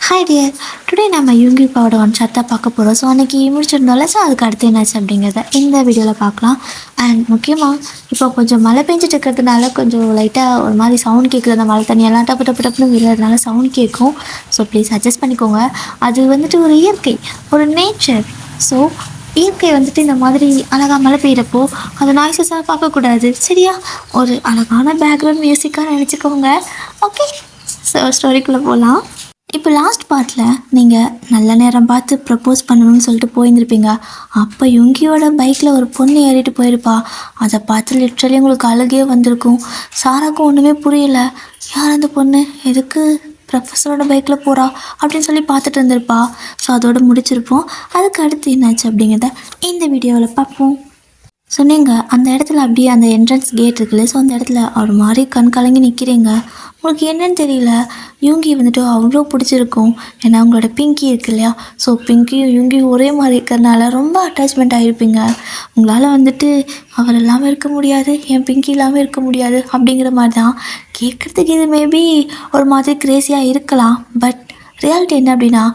Hi dear, today நம்ம யூங்கி பாவோட one shot தான் பார்க்க போகிறோம். ஸோ அன்றைக்கி முடிச்சிருந்தோம்ல, ஸோ அதுக்கு அடுத்து என்னாச்சு அப்படிங்கிறத இந்த வீடியோவில் பார்க்கலாம். அண்ட் முக்கியமாக இப்போ கொஞ்சம் மழை பெஞ்சிட்டு இருக்கிறதுனால கொஞ்சம் லைட்டாக ஒரு மாதிரி சவுண்ட் கேட்குது. அந்த மழை தண்ணியெல்லாம் டப்பு டப்பு டப்புன்னு விழுறதுனால சவுண்ட் கேட்கும். ஸோ ப்ளீஸ் அட்ஜஸ்ட் பண்ணிக்கோங்க. அது வந்துட்டு ஒரு இயற்கை, ஒரு நேச்சர். ஸோ இயற்கை வந்துட்டு இந்த மாதிரி அழகாக மழை பெய்கிறப்போ அந்த நாய்ஸஸாக பார்க்கக்கூடாது, சரியா? ஒரு அழகான பேக்ரவுண்ட் மியூசிக்காக நினச்சிக்கோங்க. ஓகே, ஸோ ஸ்டோரிக்குள்ளே போகலாம். இப்போ லாஸ்ட் பார்ட்டில் நீங்கள் நல்ல நேரம் பார்த்து ப்ரப்போஸ் பண்ணணும்னு சொல்லிட்டு போயிருந்துருப்பீங்க. அப்போ யுங்கியோட பைக்கில் ஒரு பொண்ணு ஏறிட்டு போயிருப்பா. அதை பார்த்து லிட்ரலி உங்களுக்கு அழுகே வந்திருக்கும். சாராக்கும் ஒன்றுமே புரியல, யார் அந்த பொண்ணு, எதுக்கு ப்ரொஃபஸரோட பைக்கில் போகிறா அப்படின்னு சொல்லி பார்த்துட்டு இருந்திருப்பா. ஸோ அதோடு முடிச்சிருப்போம். அதுக்கு அடுத்து என்னாச்சு அப்படிங்கிறத இந்த வீடியோவில் பார்ப்போம். ஸோ நீங்கள் அந்த இடத்துல அப்படியே அந்த என்ட்ரன்ஸ் கேட் இருக்குல்ல, ஸோ அந்த இடத்துல ஒரு மாதிரி கண் கலங்கி நிற்கிறீங்க. உங்களுக்கு என்னன்னு தெரியல, யூங்கி வந்துட்டு அவ்வளோ பிடிச்சிருக்கும். ஏன்னா உங்களோட பிங்கி இருக்கு இல்லையா, ஸோ பிங்கியும் யூங்கியும் ஒரே மாதிரி இருக்கிறதுனால ரொம்ப அட்டாச்மெண்ட் ஆகிருப்பீங்க. உங்களால் வந்துட்டு அவர் இல்லாமல் இருக்க முடியாது, என் பிங்கி இல்லாமல் இருக்க முடியாது அப்படிங்கிற மாதிரி தான் கேட்குறதுக்கு. இது மேபி ஒரு மாதிரி கிரேஸியாக இருக்கலாம், பட் ரியாலிட்டி என்ன அப்படின்னா,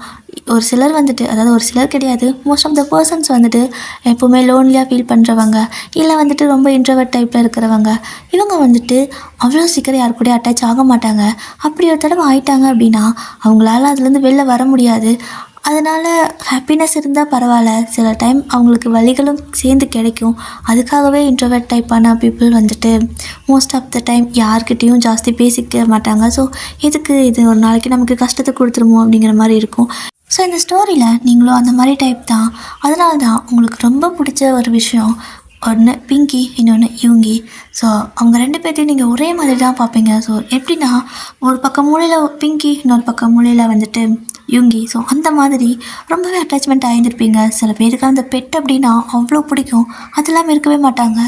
ஒரு சிலர் வந்துட்டு, அதாவது ஒரு சிலர் கிடையாது, மோஸ்ட் ஆஃப் த பர்சன்ஸ் வந்துட்டு எப்போவுமே லோன்லியாக ஃபீல் பண்ணுறவங்க, இல்லை வந்துட்டு ரொம்ப இன்ட்ரோவர்ட் டைப்பில் இருக்கிறவங்க, இவங்க வந்துட்டு அவ்வளோ சீக்கிரம் யாரு கூட அட்டாச் ஆக மாட்டாங்க. அப்படி ஒரு தடவை ஆயிட்டாங்க அப்படின்னா அவங்களால அதுலேருந்து வெளில வர முடியாது. அதனால் ஹாப்பினஸ் இருந்தால் பரவாயில்ல, சில டைம் அவங்களுக்கு வலிகளும் சேர்ந்து கிடைக்கும். அதுக்காகவே இன்ட்ரோவர்ட் டைப்பான பீப்புள் வந்துட்டு மோஸ்ட் ஆஃப் த டைம் யார்கிட்டையும் ஜாஸ்தி பேசிக்க மாட்டாங்க. ஸோ இதுக்கு இது ஒரு நாளைக்கு நமக்கு கஷ்டத்தை கொடுத்துருமோ அப்படிங்கிற மாதிரி இருக்கும். ஸோ இந்த ஸ்டோரியில் நீங்களும் அந்த மாதிரி டைப் தான். அதனால தான் உங்களுக்கு ரொம்ப பிடிச்ச ஒரு விஷயம், ஒன்று பிங்கி, இன்னொன்று யூங்கி. ஸோ அவங்க ரெண்டு பேர்த்தையும் நீங்கள் ஒரே மாதிரி தான் பார்ப்பீங்க. ஸோ எப்படின்னா, ஒரு பக்கம் மூலையில் பிங்கி, இன்னொரு பக்கம் மூலையில் வந்துட்டு யூங்கி. ஸோ அந்த மாதிரி ரொம்பவே அட்டாச்மெண்ட் ஆகியிருப்பீங்க. சில பேருக்கு அந்த பெட் அப்படின்னா அவ்வளோ பிடிக்கும், அது இல்லாமல் இருக்கவே மாட்டாங்க.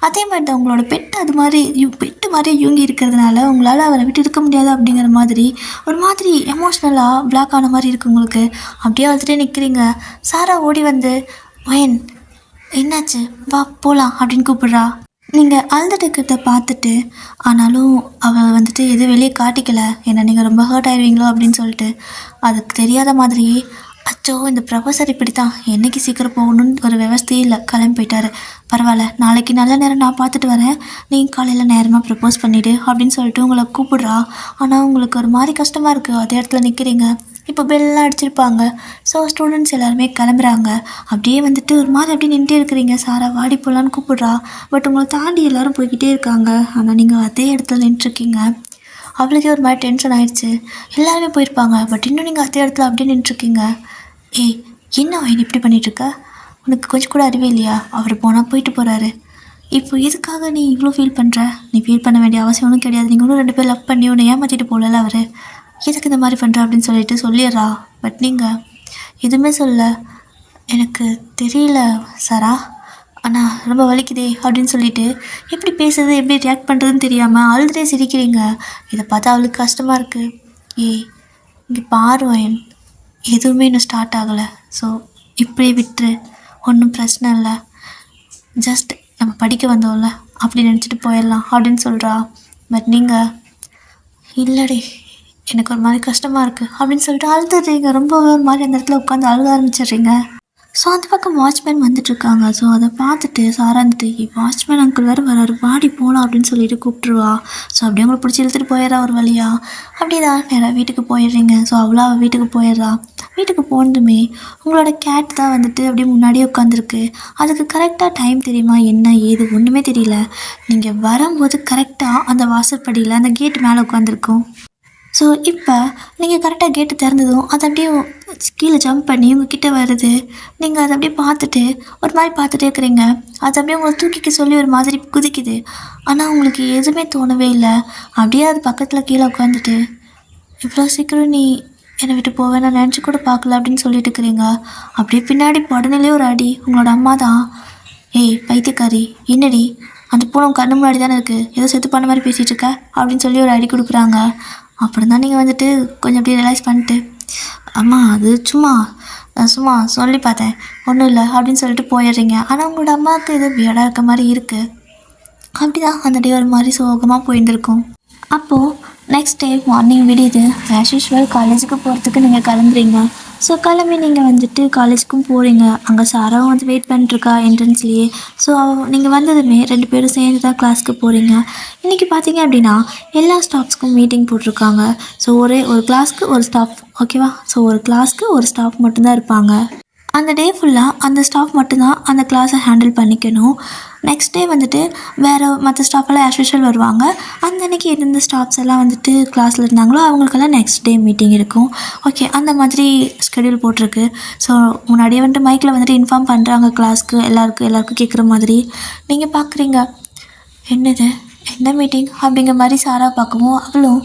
அதே மாதிரி தான் உங்களோட பெட் அது மாதிரி பெட்டு மாதிரி யூங்கி இருக்கிறதுனால உங்களால் அவரை விட்டு இருக்க முடியாது அப்படிங்கிற மாதிரி ஒரு மாதிரி எமோஷ்னலாக பிளாக் ஆன மாதிரி இருக்குது உங்களுக்கு. அப்படியே வந்துட்டே நிற்கிறீங்க. சாரா ஓடி வந்து, வயன் என்னாச்சு, வா போகலாம் அப்படின்னு கூப்பிட்றா. நீங்கள் அழுதுட்டுக்கிறத பார்த்துட்டு, ஆனாலும் அவள் வந்துட்டு எதுவும் வெளியே காட்டிக்கலை, ஏன்னா நீங்கள் ரொம்ப ஹர்ட் ஆயிடுவீங்களோ அப்படின்னு சொல்லிட்டு. அதுக்கு தெரியாத மாதிரியே, அச்சோ இந்த ப்ரொஃபஸர் இப்படி தான், என்றைக்கு சீக்கிரம் போகணுன்னு ஒரு விவஸ்தையே இல்லை, கிளம்பி போயிட்டாரு. பரவாயில்ல, நாளைக்கு நல்ல நேரம் நான் பார்த்துட்டு வரேன், நீங்கள் காலையில் நேரமாக ப்ரப்போஸ் பண்ணிவிடு அப்படின்னு சொல்லிட்டு உங்களை கூப்பிட்றா. ஆனால் உங்களுக்கு ஒரு மாதிரி கஷ்டமாக இருக்குது. அதே இடத்துல நிற்கிறீங்க. இப்போ பெல்லாம் அடிச்சிருப்பாங்க. ஸோ ஸ்டூடெண்ட்ஸ் எல்லாருமே கிளம்புறாங்க. அப்படியே வந்துட்டு ஒரு மாதிரி அப்படியே நின்றுட்டே இருக்கிறீங்க. சாரா வாடி போகலான்னு கூப்பிட்றா. பட் உங்களை தாண்டி எல்லோரும் போய்கிட்டே இருக்காங்க. ஆனால் நீங்கள் அதே இடத்துல நின்றுருக்கீங்க. அவளுக்கே ஒரு மாதிரி டென்ஷன் ஆகிடுச்சு. எல்லாருமே போயிருப்பாங்க, பட் இன்னும் நீங்கள் அதே இடத்துல அப்படியே நின்றுருக்கீங்க. ஏய், என்ன வயன் இப்படி பண்ணிகிட்ருக்க, உனக்கு கொஞ்சம் கூட அறிவே இல்லையா? அவர் போனால் போயிட்டு போகிறாரு, இப்போ எதுக்காக நீ இவ்வளோ ஃபீல் பண்ணுற? நீ ஃபீல் பண்ண வேண்டிய அவசியம் ஒன்றும் கிடையாது. நீங்கள் ஒன்றும் 2 பேர் லவ் பண்ணி ஒன்று ஏமாற்றிட்டு போகல, அவர் எதுக்கு இந்த மாதிரி பண்ணுற அப்படின்னு சொல்லிட்டு சொல்லிடுறா. பட் நீங்கள் எதுவுமே சொல்ல. எனக்கு தெரியல சாரா, ஆனால் ரொம்ப வலிக்குதே அப்படின்னு சொல்லிட்டு எப்படி பேசுறது, எப்படி ரியாக்ட் பண்ணுறதுன்னு தெரியாமல் அழுதுகிட்டே சிரிக்கிறீங்க. இதை பார்த்தா அவளுக்கு கஷ்டமாக இருக்குது. ஏய் இங்கே பாரு வயன், எதுவுமே இன்னும் ஸ்டார்ட் ஆகலை. ஸோ இப்படியே விட்டுரு, ஒன்றும் பிரச்சனை இல்லை, ஜஸ்ட் நம்ம படிக்க வந்தோம்ல அப்படி நினச்சிட்டு போயிடலாம் அப்படின்னு சொல்கிறா. பட் நீங்கள் இல்லடி, எனக்கு ஒரு மாதிரி கஷ்டமாக இருக்குது அப்படின்னு சொல்லிட்டு அழுதுறீங்க. ரொம்ப ஒரு மாதிரி அந்த இடத்துல உட்காந்து அழுக ஆரம்பிச்சிடுறீங்க. ஸோ அந்த பக்கம் வாட்ச்மேன் வந்துட்டுருக்காங்க. ஸோ அதை பார்த்துட்டு சாரா வந்துட்டு, வாட்ச்மேன் அங்கிள் வேறு வராரு, வாடி போகலாம் அப்படின்னு சொல்லிட்டு கூப்பிட்டுருவா. ஸோ அப்படியே உங்களை பிடிச்சி இழுத்துட்டு போயிடுறா ஒரு வழியாக. அப்படியே தான் நேராக வீட்டுக்கு போயிடுறீங்க. ஸோ அவ்வளோ அவள் வீட்டுக்கு போயிடுறா. வீட்டுக்கு போனதுமே உங்களோட கேட் தான் வந்துட்டு அப்படியே முன்னாடியே உட்காந்துருக்கு. அதுக்கு கரெக்டாக டைம் தெரியுமா, என்ன ஏது ஒன்றுமே தெரியல. நீங்கள் வரும்போது கரெக்டாக அந்த வாசற்படியில் அந்த கேட்டு மேலே உட்காந்துருக்கும். ஸோ இப்போ நீங்கள் கரெக்டாக கேட்டு திறந்ததும் அது அப்படியே கீழே ஜம்ப் பண்ணி உங்ககிட்ட வருது. நீங்கள் அதை அப்படியே பார்த்துட்டு ஒரு மாதிரி பார்த்துட்டே இருக்கிறீங்க. அது அப்படியே உங்களை தூக்கிக்க சொல்லி ஒரு மாதிரி குதிக்குது. ஆனால் உங்களுக்கு எதுவுமே தோணவே இல்லை. அப்படியே அது பக்கத்தில் கீழே உட்காந்துட்டு, இவ்வளோ சீக்கிரம் நீ என்னை விட்டு போவேன் நான் நினச்சி கூட பார்க்கல அப்படின்னு சொல்லிட்டு இருக்கிறீங்க. அப்படியே பின்னாடி உடனே ஒரு அடி. உங்களோட அம்மா தான், ஏய் பைத்தியக்காரி, என்னடி அந்த பூனை கண்ணு முன்னாடி தானே இருக்குது, ஏதோ செத்து பண்ண மாதிரி பேசிகிட்டு இருக்க அப்படின்னு சொல்லி ஒரு அடி கொடுக்குறாங்க. அப்புறம் தான் நீங்கள் வந்துட்டு கொஞ்சம் அப்படியே ரியலைஸ் பண்ணிட்டு, அம்மா அது சும்மா சொல்லி பார்த்தேன், ஒன்றும் இல்லை அப்படின்னு சொல்லிட்டு போயிடுறீங்க. ஆனால் உங்களோட அம்மாவுக்கு இது வியடாக இருக்க மாதிரி இருக்குது. அப்படி தான் அந்த டே ஒரு மாதிரி சோகமாக போயிருந்துருக்கும். அப்போது நெக்ஸ்ட் டே மார்னிங் விடியுது. ஆஸ் யூஷுவல் காலேஜுக்கு போகிறதுக்கு நீங்கள் கிளம்புறீங்க. ஸோ கிளம்பி நீங்கள் வந்துட்டு காலேஜுக்கும் போகிறீங்க. அங்கே சாராவும் வந்து வெயிட் பண்ணிட்டுருக்கா என்ட்ரன்ஸ்லேயே. ஸோ நீங்கள் வந்ததுமே 2 பேரும் சேர்ந்து தான் கிளாஸ்க்கு போகிறீங்க. இன்றைக்கி பார்த்தீங்க அப்படின்னா எல்லா ஸ்டாஃப்ஸ்க்கும் மீட்டிங் போட்டிருக்காங்க. ஸோ ஒரே ஒரு கிளாஸ்க்கு ஒரு ஸ்டாஃப், ஓகேவா? ஸோ ஒரு கிளாஸ்க்கு ஒரு ஸ்டாஃப் மட்டும்தான் இருப்பாங்க. அந்த டே ஃபுல்லாக அந்த ஸ்டாஃப் மட்டும்தான் அந்த கிளாஸை ஹேண்டில் பண்ணிக்கணும். நெக்ஸ்ட் டே வந்துட்டு வேறு மற்ற ஸ்டாஃபெல்லாம் ஆஸ் யூஷுவல் வருவாங்க. அந்த அன்றைக்கி எந்தெந்த ஸ்டாஃப்ஸ் எல்லாம் வந்துட்டு கிளாஸில் இருந்தாங்களோ அவங்களுக்கெல்லாம் நெக்ஸ்ட் டே மீட்டிங் இருக்கும். ஓகே, அந்த மாதிரி ஸ்கெடியூல் போட்டிருக்கு. ஸோ முன்னாடியே வந்துட்டு மைக்கில் வந்துட்டு இன்ஃபார்ம் பண்ணுறாங்க கிளாஸ்க்கு எல்லாருக்கும் கேட்குற மாதிரி. நீங்கள் பார்க்குறீங்க, என்னது என்ன மீட்டிங் அப்படிங்கிற மாதிரி சாரா பார்க்கவும் அவளும்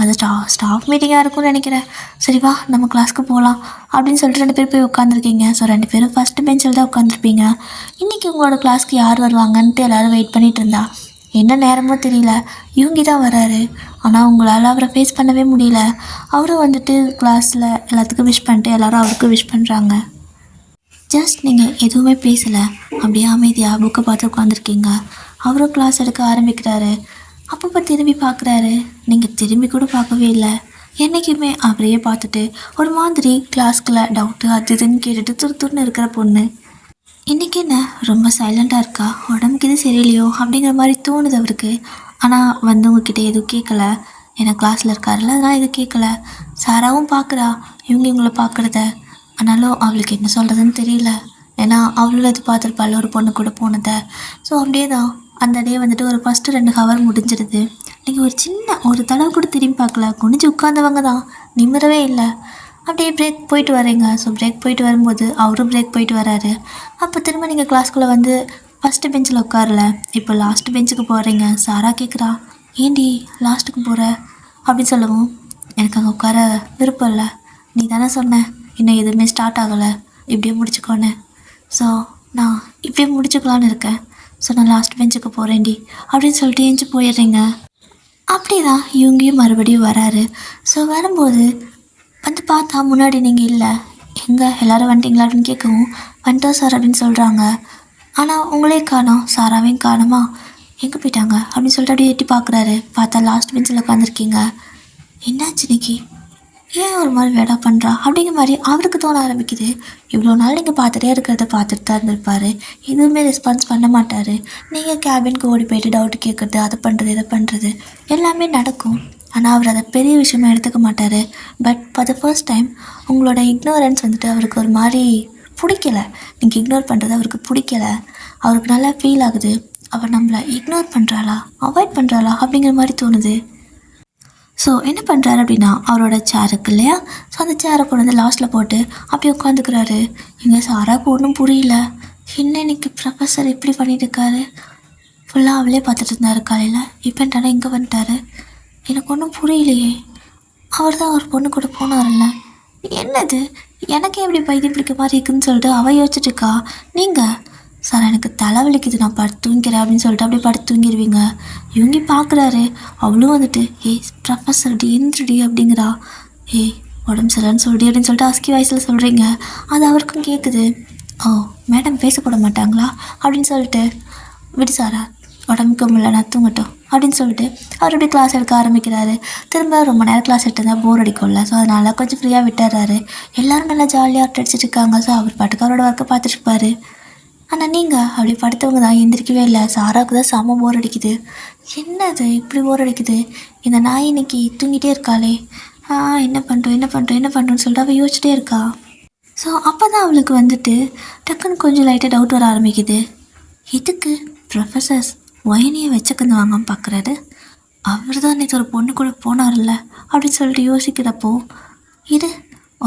அது ஸ்டாஃப் மீட்டிங்காக இருக்கும்னு நினைக்கிறேன். சரி வா நம்ம கிளாஸ்க்கு போகலாம் அப்படின்னு சொல்லிட்டு 2 பேர் போய் உட்காந்துருக்கீங்க. ஸோ 2 பேரும் ஃபஸ்ட்டு பெஞ்சில் தான் உட்காந்துருப்பீங்க. இன்றைக்கி உங்களோட கிளாஸ்க்கு யார் வருவாங்கன்ட்டு எல்லோரும் வெயிட் பண்ணிகிட்டு இருந்தா. என்ன நேரமோ தெரியல, இவங்கி தான் வராரு. ஆனால் உங்களால் அவரை ஃபேஸ் பண்ணவே முடியல. அவரும் வந்துட்டு கிளாஸில் எல்லாத்துக்கும் விஷ் பண்ணிட்டு எல்லோரும் அவருக்கு விஷ் பண்ணுறாங்க. ஜஸ்ட் நீங்கள் எதுவுமே பேசலை, அப்படியே அமைதியாக புக்கை பார்த்து உட்காந்துருக்கீங்க. அவரும் கிளாஸ் எடுக்க ஆரம்பிக்கிறாரு. அப்பப்போ திரும்பி பார்க்குறாரு. நீங்கள் திரும்பி கூட பார்க்கவே இல்லை. என்றைக்குமே அவரையே பார்த்துட்டு ஒரு மாதிரி கிளாஸ்க்குள்ள டவுட்டு அது இதுன்னு கேட்டுட்டு துருத்துருன்னு இருக்கிற பொண்ணு இன்றைக்கி என்ன ரொம்ப சைலண்ட்டாக இருக்கா, உடம்புக்கு இது சரியில்லையோ அப்படிங்கிற மாதிரி தோணுது அவருக்கு. ஆனால் வந்தவங்கக்கிட்ட எதுவும் கேட்கல. ஏன்னா கிளாஸில் இருக்காருல்ல, அதனால் எதுவும் கேட்கல. சாராவும் பார்க்குறா இவங்களை பார்க்குறத. ஆனாலும் அவளுக்கு என்ன சொல்கிறதுன்னு தெரியல. ஏன்னா அவளும் இது பார்த்துருப்பாள் ஒரு பொண்ணு கூட போனதை. ஸோ அப்படியே தான் அந்த டே வந்துட்டு ஒரு ஃபஸ்ட்டு 2 ஹவர் முடிஞ்சிடுது. நீங்கள் ஒரு தடவை கூட திரும்பி பார்க்கல, குனிஞ்சு உட்காந்தவங்க தான், நிமிரவே இல்லை. அப்படியே பிரேக் போயிட்டு வரீங்க. ஸோ பிரேக் போயிட்டு வரும்போது அவரும் பிரேக் போயிட்டு வராரு. அப்போ திரும்ப நீங்கள் கிளாஸ்க்குள்ளே வந்து ஃபஸ்ட்டு பெஞ்சில் உட்காரல, இப்போ லாஸ்ட்டு பெஞ்சுக்கு போகிறீங்க. சாரா கேட்குறா, ஏண்டி லாஸ்ட்டுக்கு போகிற அப்படின்னு சொல்லவும், எனக்கு அங்கே உட்கார விருப்பம் இல்லை, நீ தானே சொன்ன இன்னும் எதுவுமே ஸ்டார்ட் ஆகலை, இப்படியே முடிச்சுக்கோன்னு. ஸோ நான் இப்படியே முடிச்சுக்கலான்னு இருக்கேன். ஸோ நான் லாஸ்ட் பெஞ்சுக்கு போகிறேன்டி அப்படின்னு சொல்லிட்டு ஏஞ்சி போயிடுறீங்க. அப்படி தான் இவங்கேயும் மறுபடியும் வராரு. ஸோ வரும்போது வந்து பார்த்தா முன்னாடி நீங்கள் இல்லை. எங்கே எல்லோரும் வந்துட்டிங்களா அப்படின்னு கேட்கவும், வந்துட்டோம் சார் அப்படின்னு சொல்கிறாங்க. ஆனால் உங்களே காணோம், சாராவையும் காணுமா, எங்கே போயிட்டாங்க அப்படின்னு சொல்லிட்டு அப்படியே எட்டி பார்க்குறாரு. பார்த்தா லாஸ்ட் பெஞ்சில் உட்காந்துருக்கீங்க. என்னாச்சு இன்னைக்கு, ஏன் ஒரு மாதிரி வேடா பண்ணுறா அப்படிங்கிற மாதிரி அவருக்கு தோண ஆரம்பிக்குது. இவ்வளோ நாள் நீங்கள் பார்த்துட்டே இருக்கிறத பார்த்துட்டு தான் இருந்திருப்பார். எதுவுமே ரெஸ்பான்ஸ் பண்ண மாட்டார். நீங்கள் கேபினுக்கு ஓடி போய்ட்டு டவுட் கேட்குறது, அதை பண்ணுறது இதை பண்ணுறது எல்லாமே நடக்கும். ஆனால் அவர் அதை பெரிய விஷயமா எடுத்துக்க மாட்டார். But for the first time உங்களோட இக்னோரன்ஸ் வந்துட்டு அவருக்கு ஒரு மாதிரி பிடிக்கலை. நீங்கள் இக்னோர் பண்ணுறது அவருக்கு பிடிக்கலை. அவருக்கு நல்லா ஃபீல் ஆகுது. அவர் நம்மளை இக்னோர் பண்ணுறாளா, அவாய்ட் பண்ணுறாளா அப்படிங்கிற மாதிரி தோணுது. ஸோ என்ன பண்ணுறாரு அப்படின்னா, அவரோட சேர் இருக்கு இல்லையா, ஸோ அந்த சேரை கொண்டு வந்து லாஸ்ட்டில் போட்டு அப்படியே உட்காந்துக்கிறாரு. இங்கே சாராவுக்கு ஒன்றும் புரியல. என்ன இன்னைக்கு ப்ரொஃபஸர் இப்படி பண்ணிட்டு இருக்காரு. ஃபுல்லாக அவளே பார்த்துட்டு இருந்தார் காலையில், இப்போ என்னடா இங்கே வந்துட்டாரு. எனக்கு ஒன்றும் புரியலையே. அவர் தான் ஒரு பொண்ணு கூட போனார்ல, என்னது எனக்கே எப்படி பைத்தியம் பிடிக்க மாதிரி இருக்குதுன்னு சொல்லிட்டு அவள் யோசிச்சுட்டு இருக்கா. நீங்கள் சார் எனக்கு தலைவலிக்குது, நான் படுத்து தூங்கிறேன் அப்படின்னு சொல்லிட்டு அப்படியே படுத்து தூங்கிடுவீங்க. இவங்க பார்க்குறாரு. அவளும் வந்துட்டு ப்ரொஃபஸர் டி எந்திரடி அப்படிங்கிறா. உடம்பு சரியில்லைன்னு சொல்லிடி அப்படின்னு சொல்லிட்டு அஸ்கி வயசில் சொல்கிறீங்க. அது அவருக்கும் கேட்குது. ஓ மேடம் பேசக்கூட மாட்டாங்களா அப்படின்னு சொல்லிட்டு, விடு சாரா உடம்புக்கு முடியல, நான் தூங்கட்டும் அப்படின்னு சொல்லிட்டு அவர் அப்படியே கிளாஸ் எடுக்க ஆரம்பிக்கிறாரு. திரும்ப ரொம்ப நேரம் கிளாஸ் எடுத்துருந்தா போர் அடிக்கும்ல, ஸோ அதனால் கொஞ்சம் ஃப்ரீயாக விட்டுறாரு. எல்லோரும் நல்லா ஜாலியாக அடிச்சிட்டு இருக்காங்க. ஸோ அவர் பாட்டுக்கு அவரோட ஒர்க்கை பார்த்துட்ருப்பாரு. ஆனால் நீங்கள் அப்படி படுத்தவங்க தான் எந்திரிக்கவே இல்லை. சாராவுக்கு தான் செம்ம போர் அடிக்குது. என்னது இப்படி போர் அடிக்குது, இந்த நாய் இன்னைக்கு தூங்கிட்டே இருக்காளே, என்ன பண்ணுறோன்னு சொல்லிட்டு அவள் யோசிச்சுட்டே இருக்கா. ஸோ அப்போ தான் அவளுக்கு வந்துட்டு டக்குன்னு கொஞ்சம் லைட்டாக டவுட் வர ஆரம்பிக்குது. எதுக்கு ப்ரொஃபஸர்ஸ் ஒயனியை வச்சுக்கந்து வாங்காமல் பார்க்குறாரு, அவர் தான் நேற்று ஒரு பொண்ணு கூட போனார்ல அப்படின்னு சொல்லிட்டு யோசிக்கிறப்போ, இது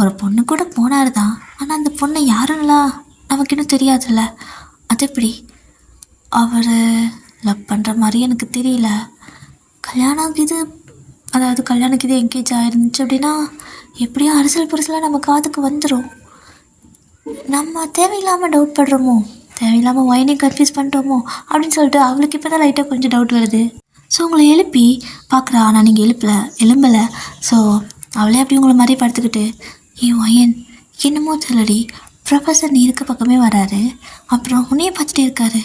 ஒரு பொண்ணு கூட போனார் தான், ஆனால் அந்த பொண்ணை யாருங்களா நமக்கு இன்னும் தெரியாதுல்ல, அது எப்படி அவர் லவ் பண்ணுற மாதிரி எனக்கு தெரியல. கல்யாணம் இது என்கேஜ் ஆயிருந்துச்சு அப்படின்னா எப்படியோ அரசியல் புரசலாக நம்ம காதுக்கு வந்துடும். நம்ம தேவையில்லாமல் டவுட் படுறோமோ, தேவையில்லாமல் ஒயினே கன்ஃபியூஸ் பண்ணுறோமோ அப்படின்னு சொல்லிட்டு அவளுக்கு இப்போ தான் லைட்டாக கொஞ்சம் டவுட் வருது. ஸோ உங்களை எழுப்பி பார்க்குறா. ஆனால் நீங்கள் எழும்பலை. ஸோ அவளே அப்படி உங்களை மாதிரி படுத்துக்கிட்டு, ஒயன் என்னமோ தெரியலடி, ப்ரொஃபஸர் நீ இருக்க பக்கமே வராரு, அப்புறம் உன்னையே பார்த்துட்டே இருக்காரு,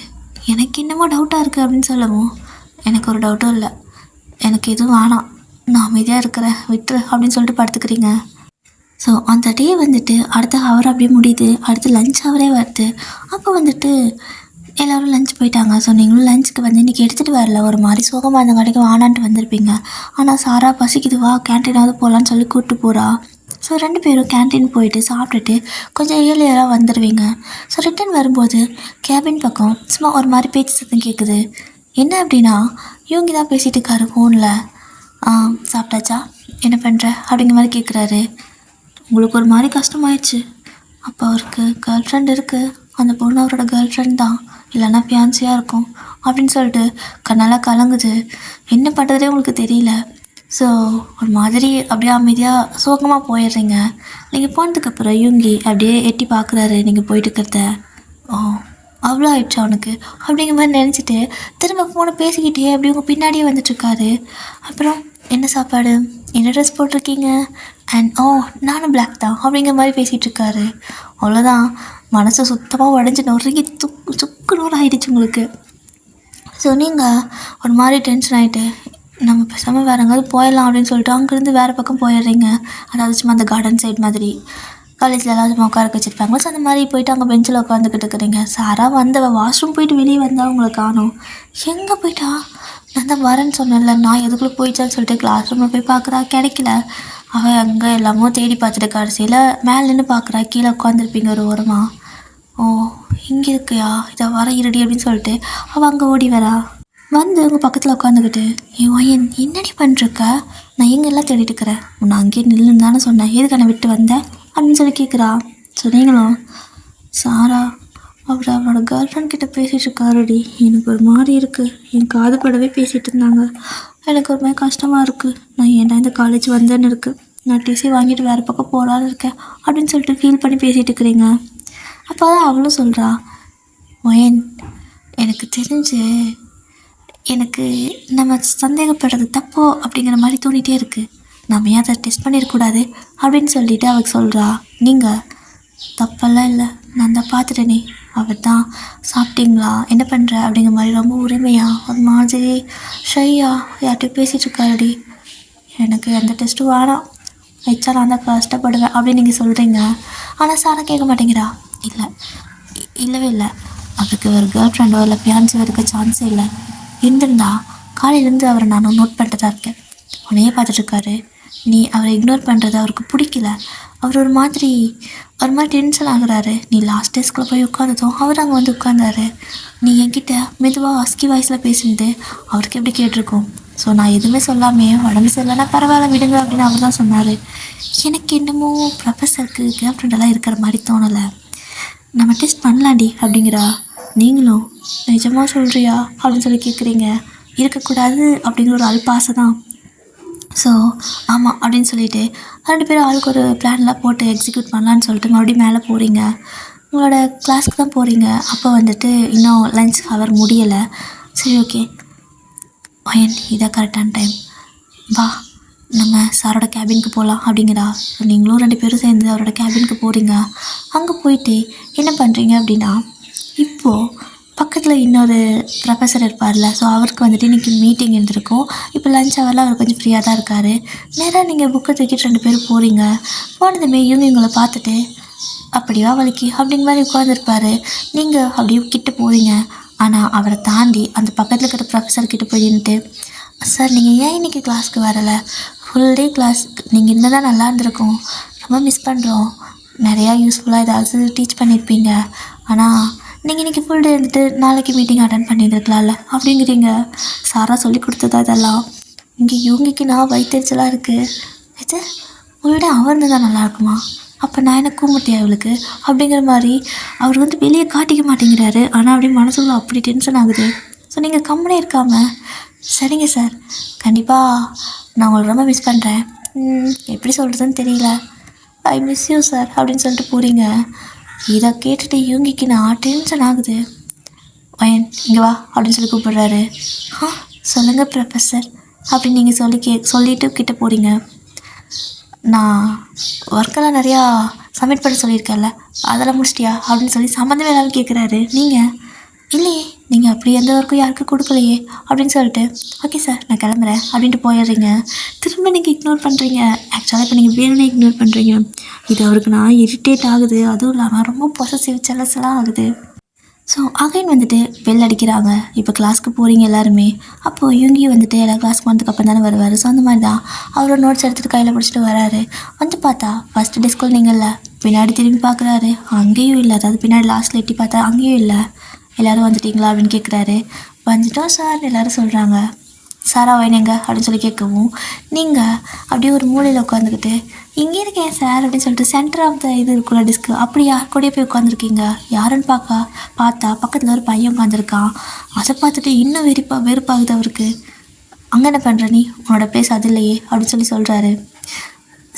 எனக்கு என்னமோ டவுட்டாக இருக்குது அப்படின்னு சொல்லவும், எனக்கு ஒரு டவுட்டும் இல்லை, எனக்கு எதுவும் வேணாம், நான் அமைதியாக இருக்கிறேன் விட்டுரு அப்படின்னு சொல்லிட்டு படுத்துக்கிறீங்க. ஸோ அந்த டே வந்துட்டு அடுத்த ஹவர் அப்படியே முடியுது. அடுத்து லஞ்ச் ஹவரே வருது. அப்போ வந்துட்டு எல்லோரும் லஞ்ச் போயிட்டாங்க. ஸோ நீங்களும் லஞ்சுக்கு வந்து இன்றைக்கி எடுத்துகிட்டு வரல, ஒரு மாதிரி சோகமாக இருந்த கடைக்கு வானான்ட்டு வந்திருப்பீங்க. ஆனால் சாரா பசிக்குது வா கேன்டீனாவது போகலான்னு சொல்லி கூப்பிட்டு போகிறா. ஸோ 2 பேரும் கேன்டீன் போயிட்டு சாப்பிட்டுட்டு கொஞ்சம் ஏர்லியராக வந்துடுவீங்க. ஸோ ரிட்டன் வரும்போது கேபின் பக்கம் சும்மா ஒரு மாதிரி பேச்சு சத்தம் கேட்குது. என்ன அப்படின்னா இவங்க தான் பேசிகிட்டு இருக்காரு ஃபோனில். சாப்பிட்டாச்சா, என்ன பண்ணுற அப்படிங்கிற மாதிரி கேட்குறாரு. உங்களுக்கு ஒரு மாதிரி கஷ்டமாயிடுச்சு. அப்போ அவருக்கு கேர்ள் ஃப்ரெண்ட் இருக்குது, அந்த பொண்ணு அவரோட கேர்ள் ஃப்ரெண்ட் தான், இல்லைன்னா ஃபியான்சியாக இருக்கும் அப்படின்னு சொல்லிட்டு கண்ணெல்லாம் கலங்குது. என்ன பண்ணுறதே உங்களுக்கு தெரியல. ஸோ ஒரு மாதிரி அப்படியே அமைதியாக சோகமாக போயிடுறீங்க. நீங்கள் போனதுக்கப்புறம் யூங்கி அப்படியே எட்டி பார்க்குறாரு நீங்கள் போயிட்டு இருக்கிறத. அவ்வளோ ஆயிடுச்சு அவனுக்கு அப்படிங்கிற மாதிரி நினச்சிட்டு திரும்ப ஃபோனை பேசிக்கிட்டே அப்படி உங்கள் பின்னாடியே வந்துட்டுருக்காரு. அப்புறம் என்ன சாப்பாடு, என்ன ட்ரெஸ் போட்டிருக்கீங்க, அண்ட் நானும் பிளாக் தான் அப்படிங்கிற மாதிரி பேசிகிட்ருக்காரு. அவ்வளோதான், மனசை சுத்தமாக உடஞ்சி நொறுங்கி சுக்கு நூறு ஆகிடுச்சு உங்களுக்கு. ஸோ நீங்கள் ஒரு மாதிரி டென்ஷன் ஆகிட்டு நம்ம பேசாமல் வேறு எங்கேயாவது போயிடலாம் அப்படின்னு சொல்லிட்டு அங்கேருந்து வேறு பக்கம் போயிடுறீங்க. அதாவது சும்மா அந்த கார்டன் சைட் மாதிரி காலேஜில் எல்லாம் சும்மா உட்கார வச்சுருப்பாங்க. ஸோ அந்த மாதிரி போயிட்டு அங்கே பெஞ்சில் உட்காந்துக்கிட்டு இருக்கிறீங்க. சாரா வாஷ்ரூம் போயிட்டு வெளியே வந்தால் அவங்கள காணும். எங்கே போயிட்டா, நான் தான் வரேன்னு சொன்னேன்ல, நான் எதுக்குள்ளே போயிட்டான்னு சொல்லிட்டு கிளாஸ் ரூமில் போய் பார்க்குறா, கிடைக்கல. அவள் அங்கே எல்லாமோ தேடி பார்த்துட்டு கடைசியில் மேலே நின்று பார்க்குறா, கீழே உட்காந்துருப்பீங்க ஒரு ஓரமாக. இங்கே இருக்கியா, இதை வர இருடி அப்படின்னு சொல்லிட்டு அவள் அங்கே ஓடி வரா. வந்து உங்கள் பக்கத்தில் உட்காந்துக்கிட்டு ஏன் என்னடி பண்ணிருக்க, நான் எங்கெல்லாம் தேடிட்டு இருக்கிறேன், உன்னை அங்கேயே நில்லுன்னு தானே சொன்னேன், எதுக்கு என்னை விட்டு வந்தேன் அப்படின்னு சொல்லி கேட்குறா. ஸோ நீங்களும் சாரா அவரோட கேர்ள் ஃப்ரெண்ட் கிட்டே பேசிகிட்டு இருக்காருடி, எனக்கு ஒரு மாதிரி இருக்குது, என் காது படவே பேசிகிட்டு இருந்தாங்க, எனக்கு ஒரு மாதிரி கஷ்டமாக இருக்குது, நான் ஏன்டா இந்த காலேஜ் வந்தேன்னு இருக்குது, நான் டிசி வாங்கிட்டு வேறு பக்கம் போகலான்னு இருக்கேன் அப்படின்னு சொல்லிட்டு ஃபீல் பண்ணி பேசிகிட்டு இருக்கிறீங்க. அப்போ தான் அவளும் சொல்கிறா, ஒயன் எனக்கு தெரிஞ்சு எனக்கு நம்ம சந்தேகப்படுறது தப்போ அப்படிங்கிற மாதிரி தோணிகிட்டே இருக்குது, நம்ம ஏன் அதை டெஸ்ட் பண்ணிடக்கூடாது அப்படின்னு சொல்லிவிட்டு அவளுக்கு சொல்கிறா. நீங்கள் தப்பெல்லாம் இல்லை, நான் தான் பார்த்துட்டேனே, அவர் தான் சாப்பிட்டீங்களா என்ன பண்ணுற அப்படிங்கிற மாதிரி ரொம்ப உரிமையாக ஒரு மாதிரி ஷையா யார்கிட்டையும் பேசிகிட்ருக்காருடி, எனக்கு எந்த டெஸ்ட்டும் வேணாம், வச்சா நான் தான் கஷ்டப்படுவேன் அப்படின்னு நீங்கள் சொல்கிறீங்க. ஆனால் சாரா கேட்க மாட்டேங்கிறா. இல்லவே இல்லை, அவருக்கு ஒரு கேர்ள் ஃப்ரெண்டோ இல்லை ஃபியான்சியோ இருக்க சான்ஸே இல்லை, இருந்திருந்தா காலையிலேருந்து அவரை நான் நோட் பண்ணிட்டு தான் இருக்கேன், உன்னையே பார்த்துட்ருக்காரு, நீ அவரை இக்னோர் பண்ணுறது அவருக்கு பிடிக்கல, அவர் ஒரு மாதிரி டென்ஷன் ஆகுறாரு, நீ லாஸ்ட் டேஸ்க்குள்ளே போய் உட்காந்ததும் அவர் அங்கே வந்து உட்காந்தாரு, நீ என்கிட்ட மெதுவாக ஹஸ்கி வாய்ஸில் பேசினது அவருக்கு எப்படி கேட்டிருக்கோம். ஸோ நான் எதுவுமே சொல்லாமே உடம்பு சரியில்லைன்னா பரவாயில்ல விடுங்க அப்படின்னு அவர் தான் சொன்னார். எனக்கு என்னமோ ப்ரொஃபஸருக்கு கேர்ள் ஃப்ரெண்டெல்லாம் இருக்கிற மாதிரி தோணலை, நம்ம டெஸ்ட் பண்ணலாண்டி அப்படிங்கிறா. நீங்களும் நிஜமாக சொல்கிறியா அப்படின்னு சொல்லி கேட்குறீங்க. இருக்கக்கூடாது அப்படிங்கிற ஒரு அல்பாசை தான். ஸோ ஆமாம் அப்படின்னு சொல்லிவிட்டு 2 பேரும் ஆளுக்கு ஒரு பிளான்லாம் போட்டு எக்ஸிக்யூட் பண்ணலான்னு சொல்லிட்டு மறுபடியும் மேலே போகிறீங்க. உங்களோட கிளாஸ்க்கு தான் போகிறீங்க. அப்போ வந்துட்டு இன்னும் லஞ்ச் ஹவர் முடியலை. சரி ஓகே ஒயன், இதான் கரெக்டான டைம், வா நம்ம சாரோட கேபினுக்கு போகலாம் அப்படிங்கிறா. நீங்களும் 2 பேரும் சேர்ந்து அவரோட கேபினுக்கு போகிறீங்க. அங்கே போயிட்டு என்ன பண்ணுறீங்க அப்படின்னா, இப்போது பக்கத்தில் இன்னொரு ப்ரொஃபஸர் இருப்பார்ல, ஸோ அவருக்கு வந்துட்டு இன்றைக்கி மீட்டிங் இருந்திருக்கும். இப்போ லஞ்ச் ஹவரில் அவர் கொஞ்சம் ஃப்ரீயாக தான் இருக்கார். நேராக நீங்கள் புக்கை தூக்கிட்டு 2 பேரும் போகிறீங்க. போனதுமே இவங்களை பார்த்துட்டு அப்படியா வலிக்கு அப்படிங்கிற மாதிரி உட்காந்துருப்பார். நீங்கள் அப்படியே கிட்ட போகிறீங்க. ஆனால் அவரை தாண்டி அந்த பக்கத்தில் இருக்கிற ப்ரொஃபஸர்கிட்ட போய் நின்றுட்டு, சார் நீங்கள் ஏன் இன்றைக்கி கிளாஸ்க்கு வரலை, ஃபுல் டே கிளாஸ் நீங்கள் இருந்தால் தான் நல்லா இருந்திருக்கும், ரொம்ப மிஸ் பண்ணுறோம், நிறையா யூஸ்ஃபுல்லாக ஏதாவது டீச் பண்ணியிருப்பீங்க, ஆனால் நீங்கள் இன்றைக்கி ஃபுல் டே இருந்துட்டு நாளைக்கு மீட்டிங் அட்டன் பண்ணியிருக்கலாம்ல அப்படிங்கிறீங்க. சாரா சொல்லி கொடுத்ததா இதெல்லாம், இங்கே இவங்களுக்கு நான் வயிற்றுச்சலாக இருக்குது, இது உங்களோட அவர் தான் நல்லா இருக்குமா, அப்போ நான் என்ன கூமுட்டியா இவளுக்கு அப்படிங்கிற மாதிரி அவர் வந்து வெளியே காட்டிக்க மாட்டேங்கிறாரு. ஆனால் அப்படியே மனசுக்குள்ள அப்படி டென்ஷன் ஆகுது. ஸோ நீங்கள் கம்முனே இருக்காமல், சரிங்க சார் கண்டிப்பாக நான் உங்களை ரொம்ப மிஸ் பண்ணுறேன், எப்படி சொல்கிறதுன்னு தெரியல, ஐ மிஸ் யூ சார் அப்படின்னு சொல்லிட்டு போகிறீங்க. இதை கேட்டுட்டு இவங்கிக்கு நான் டென்ஷன் ஆகுது. ஒயன் இங்கே வா அப்படின்னு சொல்லி கூப்பிடுறாரு. சொல்லுங்கள் ப்ரொஃபஸர் அப்படின்னு நீங்கள் சொல்லிட்டு கிட்டே போகிறீங்க. நான் ஒர்க்கெல்லாம் நிறையா சப்மிட் பண்ண சொல்லியிருக்கேன்ல, அதெல்லாம் முடிச்சிட்டியா அப்படின்னு சொல்லி சம்மந்தமே இல்லாமல் கேட்குறாரு. நீங்கள் இல்லையே, நீங்கள் அப்படி எந்த ஒர்க்கும் யாருக்கும் கொடுக்கலையே அப்படின்னு சொல்லிட்டு, ஓகே சார் நான் கிளம்புறேன் அப்படின்ட்டு போயிடுறீங்க. திரும்ப நீங்கள் இக்னோர் பண்ணுறீங்க. ஆக்சுவலாக இப்போ நீங்கள் வேணும்னே இக்னோர் பண்ணுறீங்க. இது அவருக்கு நான் இரிட்டேட் ஆகுது. அதுவும் இல்லாமல் ரொம்ப பொசசிவ் செலஸ்லாம் ஆகுது. ஸோ அகைன் வந்துட்டு பெல் அடிக்கிறாங்க. இப்போ கிளாஸ்க்கு போகிறீங்க எல்லாருமே. அப்போது இவங்கேயும் வந்துட்டு எல்லா கிளாஸ்க்கு வந்ததுக்கப்புறம் தானே வருவார். ஸோ அந்த மாதிரி தான் அவரோட நோட்ஸ் எடுத்துகிட்டு கையில் பிடிச்சிட்டு வராரு. வந்து பார்த்தா ஃபஸ்ட்டு டெஸ்கில் நீங்கள் இல்லை. பின்னாடி திரும்பி பார்க்குறாரு, அங்கேயும் இல்லை. அதாவது பின்னாடி லாஸ்ட்டில் எட்டி பார்த்தா அங்கேயும் இல்லை. எல்லோரும் வந்துட்டிங்களா அப்படின்னு கேட்குறாரு. வந்துட்டோம் சார் எல்லோரும் சொல்கிறாங்க. சாரா வைனங்க அப்படின்னு சொல்லி கேட்கவும், நீங்கள் அப்படியே ஒரு மூலையில் உட்காந்துக்கிட்டு இங்கே இருக்கேன் சார் அப்படின்னு சொல்லிட்டு சென்டர் ஆஃப் த இது இருக்குல்ல டிஸ்க்கு, அப்படி யார் கூடயே போய் உட்காந்துருக்கீங்க. யாருன்னு பார்த்தா பக்கத்தில் ஒரு பையன் உட்காந்துருக்கான். அதை பார்த்துட்டு இன்னும் வெறுப்பாகுது அவருக்கு. அங்கே என்ன பண்ணுற நீ, உன்னோட பிளேஸ் அது இல்லையே அப்படின்னு சொல்லி சொல்கிறாரு.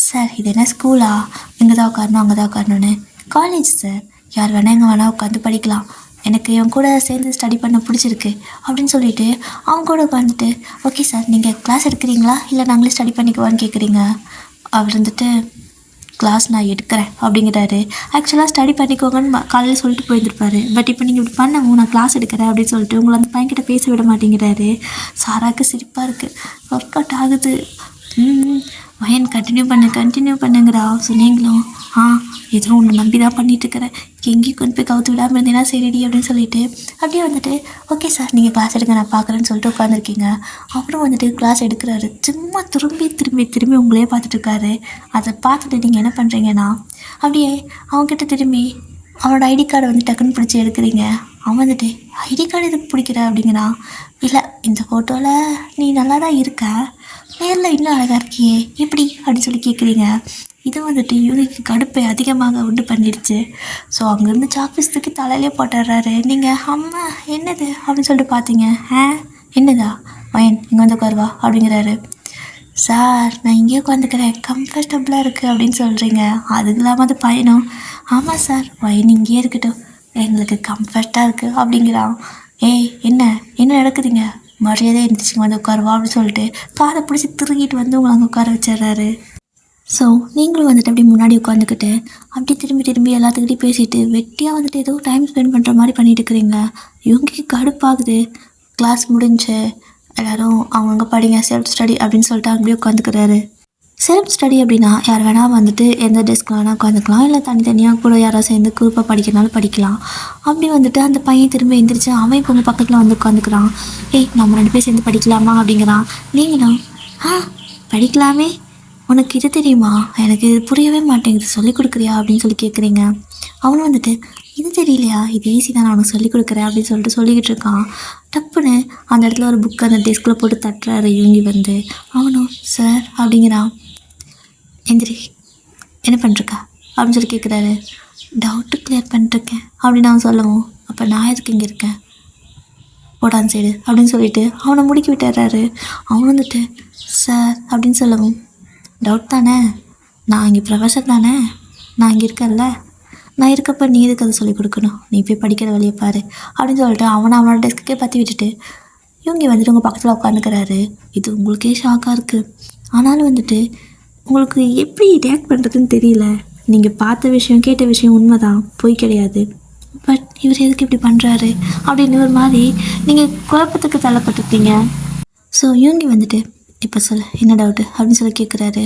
சார் இது என்ன ஸ்கூலா, இங்கே தான் உட்காரணும் அங்கே தான் உட்காரணுன்னு? காலேஜ் சார், யார் வேணால் எங்கே வேணால் உட்காந்து படிக்கலாம். எனக்கு இவன் கூட சேர்ந்து ஸ்டடி பண்ண பிடிச்சிருக்கு அப்படின்னு சொல்லிட்டு அவங்க கூட உட்காந்துட்டு, ஓகே சார் நீங்கள் கிளாஸ் எடுக்கிறீங்களா இல்லை நாங்களே ஸ்டடி பண்ணிக்குவான்னு கேட்குறீங்க. அவர் வந்துட்டு கிளாஸ் நான் எடுக்கிறேன் அப்படிங்கிறாரு. ஆக்சுவலாக ஸ்டடி பண்ணிக்கோங்கன்னு காலையில் சொல்லிட்டு போயிருந்துருப்பாரு. பட் இப்போ நீங்கள் இப்படி பண்ணவும் நான் கிளாஸ் எடுக்கிறேன் அப்படின்னு சொல்லிட்டு உங்களை அந்த பையன்கிட்ட பேச விட மாட்டேங்கிறாரு. சாராக்கு சிரிப்பாக இருக்குது. ஒர்க் அவுட் ஆகுது. வயன் கண்டினியூ பண்ணுங்கிறா. ஸோ நீங்களும் ஏதோ ஒன்று நம்பி தான் பண்ணிகிட்ருக்கிறேன், எங்கேயும் கொண்டு போய் கவுத்து விடாமல் இருந்தீங்கன்னா சரிடி அப்படின்னு சொல்லிட்டு அப்படியே வந்துட்டு, ஓகே சார் நீங்கள் கிளாஸ் எடுங்க நான் பார்க்குறேன்னு சொல்லிட்டு உட்காந்துருக்கீங்க. அப்புறம் வந்துட்டு கிளாஸ் எடுக்கிறாரு. சும்மா திரும்பி உங்களே பார்த்துட்ருக்காரு. அதை பார்த்துட்டு நீங்கள் என்ன பண்ணுறீங்கன்னா அப்படியே அவங்ககிட்ட திரும்பி அவனோட ஐடி கார்டை வந்து டக்குன்னு பிடிச்சி எடுக்கிறீங்க. அவன் வந்துட்டு ஐடி கார்டு எதுக்கு பிடிக்கிற அப்படிங்கிறான். இல்லை இந்த ஃபோட்டோவில் நீ நல்லா தான் இருக்க, நேரில் இன்னும் அழகாக இருக்கியே எப்படி அப்படின்னு சொல்லி கேட்குறீங்க. இது வந்துட்டு இவனுக்கு கடுப்பை அதிகமாக உண்டு பண்ணிடுச்சு. ஸோ அங்கேருந்து சாக்பீஸ் தூக்கி தலையிலே போட்டுடுறாரு. நீங்கள் அம்மா என்னது அப்படின்னு சொல்லிட்டு பார்த்தீங்க. என்னதா வயன் இங்கே வந்து உட்காருவா அப்படிங்கிறாரு. சார் நான் இங்கேயே உட்காந்துக்கிறேன், கம்ஃபர்டபுளாக இருக்குது அப்படின்னு சொல்கிறீங்க. அதுக்கு இல்லாமல் அது பையனும், ஆமாம் சார் வயன் இங்கேயே இருக்கட்டும் எங்களுக்கு கம்ஃபர்ட்டாக இருக்குது அப்படிங்கிறான். என்ன நடக்குதுங்க, மரியாதை இருந்துச்சுங்க வந்து உட்காருவா அப்படின்னு சொல்லிட்டு காதை பிடிச்சி திருங்கிட்டு வந்து உங்களை அங்கே உட்கார வச்சிடுறாரு. ஸோ நீங்களும் வந்துட்டு அப்படி முன்னாடி உட்காந்துக்கிட்டு அப்படி திரும்பி எல்லாத்துக்கிட்டையும் பேசிட்டு வெட்டியாக வந்துட்டு ஏதோ டைம் ஸ்பெண்ட் பண்ணுற மாதிரி பண்ணிட்டு இருக்கிறீங்க. இவங்களுக்கு கடுப்பாகுது. கிளாஸ் முடிஞ்சு எல்லோரும் அவங்கவுங்க படிங்க செல்ஃப் ஸ்டடி அப்படின்னு சொல்லிட்டு அப்படியே உட்காந்துக்கிறாரு. செல்ஃப் ஸ்டடி அப்படின்னா யார் வேணால் வந்துட்டு எந்த டெஸ்கில் வேணால் உட்காந்துக்கலாம், இல்லை தனித்தனியாக கூட யாராவது சேர்ந்து குரூப்பாக படிக்கிறனாலும் படிக்கலாம். அப்படி வந்துட்டு அந்த பையன் திரும்ப எழுந்திரிச்சு அவன் இப்போ உங்கள் பக்கத்தில் வந்து உட்காந்துக்கிறான். நம்ம 2 பேர் சேர்ந்து படிக்கலாமா அப்படிங்கிறான். நீங்களும் படிக்கலாமே, உனக்கு இது தெரியுமா, எனக்கு இது புரியவே மாட்டேங்குது, சொல்லிக் கொடுக்குறியா அப்படின்னு சொல்லி கேட்குறீங்க. அவனும் வந்துட்டு இது தெரியலையா, இது ஈஸி தான், நான் உனக்கு சொல்லிக் கொடுக்குறேன் அப்படின்னு சொல்லிட்டு சொல்லிக்கிட்டு இருக்கான். டப்புன்னு அந்த இடத்துல ஒரு புக்கை அந்த டெஸ்கில் போட்டு தட்டுறாரு இவங்கி வந்து. அவனும் சார் அப்படிங்கிறான். எந்திரி என்ன பண்ணிருக்கா அப்படின்னு சொல்லி கேட்குறாரு. டவுட்டு கிளியர் பண்ணிட்டுருக்கேன் அப்படின்னு அவன் சொல்லவும், அப்போ நான் எதுக்கு இங்கே இருக்கேன், போடான் சைடு அப்படின்னு சொல்லிட்டு அவனை முடுக்கி விட்டுறாரு. அவன் வந்துட்டு சார் அப்படின்னு சொல்லவும், டவுட் தானே, நான் இங்கே ப்ரொஃபஸர் தானே, நான் இங்கே இருக்கேன்ல, நான் இருக்கப்போ நீ எதுக்கு அதை சொல்லிக் கொடுக்கணும், நீ போய் படிக்கிற வழியை பாரு அப்படின்னு சொல்லிட்டு அவனோட டெஸ்க்குக்கே பற்றி விட்டுட்டு இவங்க வந்துட்டு உங்கள் பக்கத்தில் உட்காந்துக்கிறாரு. இது உங்களுக்கே ஷாக்காக இருக்குது. ஆனாலும் வந்துட்டு உங்களுக்கு எப்படி ரியாக்ட் பண்ணுறதுன்னு தெரியல. நீங்கள் பார்த்த விஷயம் கேட்ட விஷயம் உண்மை தான், பொய் கிடையாது. பட் இவர் எதுக்கு இப்படி பண்ணுறாரு அப்படின்னு ஒரு மாதிரி நீங்கள் குழப்பத்துக்கு தள்ளப்பட்டிருக்கீங்க. ஸோ இவங்க வந்துட்டு இப்போ சொல்லு என்ன டவுட்டு அப்படின்னு சொல்லி கேட்குறாரு.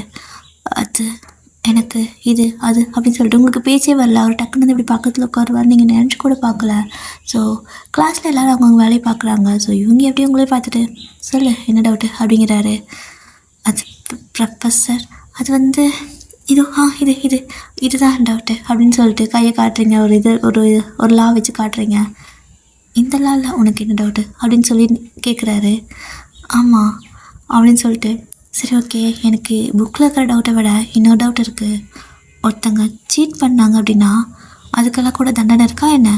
அது எனக்கு இது அது அப்படின்னு சொல்லிட்டு உங்களுக்கு பேச்சே வரல. அவர் டக்குன்னு வந்து இப்படி பக்கத்தில் உட்காருவார், நீங்கள் நினச்சி கூட பார்க்கல. ஸோ கிளாஸில் எல்லோரும் அவங்கவுங்க வேலையை பார்க்குறாங்க. ஸோ இவங்க எப்படி உங்களே பார்த்துட்டு சொல்லு என்ன டவுட்டு அப்படிங்கிறாரு. அது ப்ரொஃபஸர், அது வந்து இதுதான் டவுட்டு அப்படின்னு சொல்லிட்டு கையை காட்டுறீங்க. ஒரு லா வச்சு காட்டுறீங்க. இந்த லாவில் உனக்கு என்ன டவுட்டு அப்படின்னு சொல்லி கேட்குறாரு. ஆமாம் அப்படின்னு சொல்லிட்டு, சரி ஓகே, எனக்கு புக்கில் இருக்கிற டவுட்டை விட இன்னொரு டவுட் இருக்குது. ஒருத்தங்க சீட் பண்ணாங்க அப்படின்னா அதுக்கெல்லாம் கூட தண்டனை இருக்கா என்ன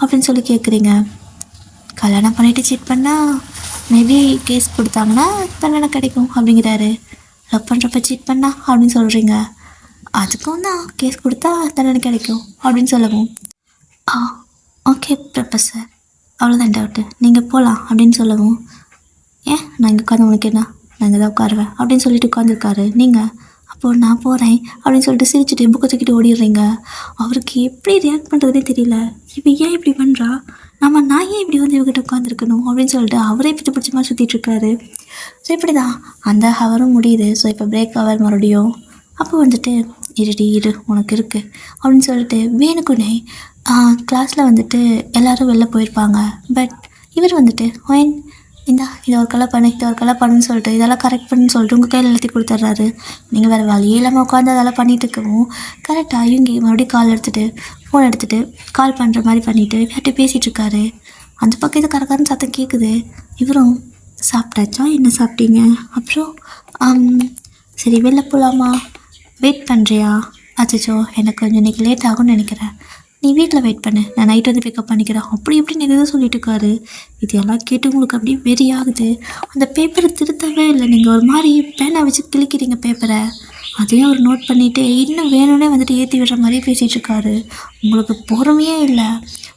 அப்படின்னு சொல்லி கேட்குறீங்க. கல்யாணம் பண்ணிவிட்டு சீட் பண்ணால் மேபி கேஸ் கொடுத்தாங்கன்னா தண்டனை கிடைக்கும் அப்படிங்கிறாரு. லவ் பண்ணுறப்ப சீட் பண்ணா அப்படின்னு சொல்கிறீங்க, அதுக்கும் தான் கேஸ் கொடுத்தா தண்டனை கிடைக்கும் அப்படின்னு சொல்லவும், ஓகே ப்ரொஃபஸர் அவ்வளோதான் டவுட்டு, நீங்கள் போகலாம் அப்படின்னு சொல்லவும், நான் இங்கே உட்காந்து உனக்கு என்ன, நான் இங்கே தான் உட்காருவேன் அப்படின்னு சொல்லிட்டு உட்காந்துருக்காரு. நீங்கள் அப்போது நான் போகிறேன் அப்படின்னு சொல்லிட்டு சிரிச்சுட்டு புக்கை தூக்கிட்டு ஓடிடுறீங்க. அவருக்கு எப்படி ரியாக்ட் பண்ணுறதுனே தெரியல. இப்போ ஏன் இப்படி பண்ணுறா, நான் ஏன் இப்படி வந்து இவகிட்ட உட்காந்துருக்கணும் அப்படின்னு சொல்லிட்டு அவரே பிடிச்ச பிடிச்ச மாதிரி சுற்றிட்டு இருக்காரு. ஸோ இப்படி தான் அந்த ஹவரும் முடியுது. ஸோ இப்போ பிரேக் ஹவர் மறுபடியும். அப்போ வந்துட்டு இரு உனக்கு இருக்குது அப்படின்னு சொல்லிட்டு வேணுக்குனே கிளாஸில் வந்துட்டு எல்லோரும் வெளில போயிருப்பாங்க. பட் இவர் வந்துட்டு இதை ஒரு கலை பண்ணு, இதை ஒரு கலை பண்ணுன்னு சொல்லிட்டு இதெல்லாம் கரெக்ட் பண்ணுன்னு சொல்லிட்டு உங்கள் கையில் எழுதி கொடுத்துட்றாரு. நீங்கள் வேறு வழியே இல்லாமல் உட்காந்து அதெல்லாம் பண்ணிகிட்டு இருக்கவும் கரெக்டாக இவங்க மறுபடியும் ஃபோன் எடுத்துகிட்டு கால் பண்ணுற மாதிரி பண்ணிவிட்டு யார்கிட்ட பேசிகிட்டு இருக்காரு. அந்த பக்கம் இது கரெக்டான சத்தம் கேட்குது. இவரும் சாப்பிட்டாச்சா, என்ன சாப்பிட்டீங்க, அப்புறம் சரி வெளில போகலாமா, வெயிட் பண்ணுறியா, அச்சோ எனக்கு கொஞ்சம் இன்றைக்கி லேட் ஆகும்னு நினைக்கிறேன், நீ வீட்டில் வெயிட் பண்ணு, நான் நைட் வந்து பிக்கப் பண்ணிக்கிறேன் அப்படி இப்படின்னு எதாவது சொல்லிட்டு இருக்காரு. இது எல்லாம் கேட்டு உங்களுக்கு அப்படியே வெறி ஆகுது. அந்த பேப்பரை திருத்தவே இல்லை, நீங்கள் ஒரு மாதிரி பேனை வச்சு கிழிக்கிறீங்க பேப்பரை. அதையும் அவர் நோட் பண்ணிவிட்டு இன்னும் வேணும்னே வந்துட்டு ஏற்றி விடுற மாதிரியே பேசிகிட்டு இருக்காரு. உங்களுக்கு பொறுமையே இல்லை.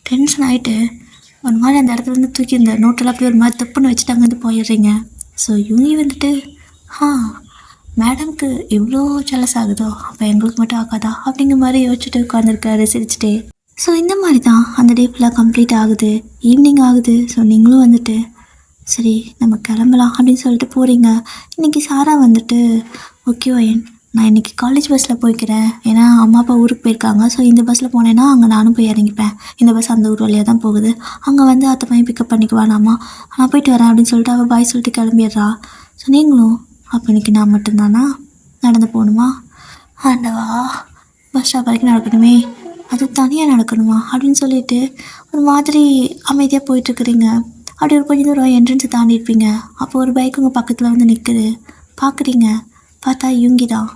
டென்ஷன் ஆகிட்டு ஒரு மாதிரி அந்த இடத்துலேருந்து தூக்கி இந்த நோட்டெல்லாம் அப்படியே ஒரு மாதிரி தப்புன்னு வச்சுட்டு அங்கேருந்து போயிடுறீங்க. ஸோ இவங்க வந்துட்டு மேடம்க்கு இவ்வளோ ஜெலஸ் ஆகுதோ அப்போ எங்களுக்கு மட்டும் ஆகாதா அப்படிங்கிற மாதிரி யோசிச்சுட்டு உட்காந்துருக்காரு சிரிச்சுட்டே. ஸோ இந்த மாதிரி தான் அந்த டே ஃபுல்லாக கம்ப்ளீட் ஆகுது. ஈவினிங் ஆகுது. ஸோ நீங்களும் வந்துட்டு சரி நம்ம கிளம்பலாம் அப்படின்னு சொல்லிட்டு போகிறீங்க. இன்றைக்கி சாரா வந்துட்டு ஓகே வயன், நான் இன்றைக்கி காலேஜ் பஸ்ஸில் போய்க்கிறேன், ஏன்னா அம்மா அப்பா ஊருக்கு போயிருக்காங்க. ஸோ இந்த பஸ்ஸில் போனேன்னா அங்கே நானும் போய் இறங்கிப்பேன். இந்த பஸ் அந்த ஊர் வழியாக தான் போகுது, அங்கே வந்து அத்தை பையன் பிக்கப் பண்ணிக்குவானாம்மா, நான் போயிட்டு வரேன் அப்படின்னு சொல்லிட்டு அவள் பாய் சொல்லிட்டு கிளம்பிடுறா. ஸோ நீங்களும் அப்போ இன்றைக்கி நான் மட்டும்தானா நடந்து போகணுமா, ஆண்டவா பஸ் ஸ்டாப் வரைக்கும் நடக்கணுமே, அது தனியாக நடக்கணுமா அப்படின்னு சொல்லிட்டு ஒரு மாதிரி அமைதியாக போயிட்டுருக்குறீங்க. அப்படி ஒரு கொஞ்சம் தூரம் என்ட்ரன்ஸை தாண்டிருப்பீங்க. அப்போ ஒரு பைக் உங்கள் பக்கத்தில் வந்து நிற்குது. பார்க்குறீங்க, பார்த்தா இவங்கி தான்.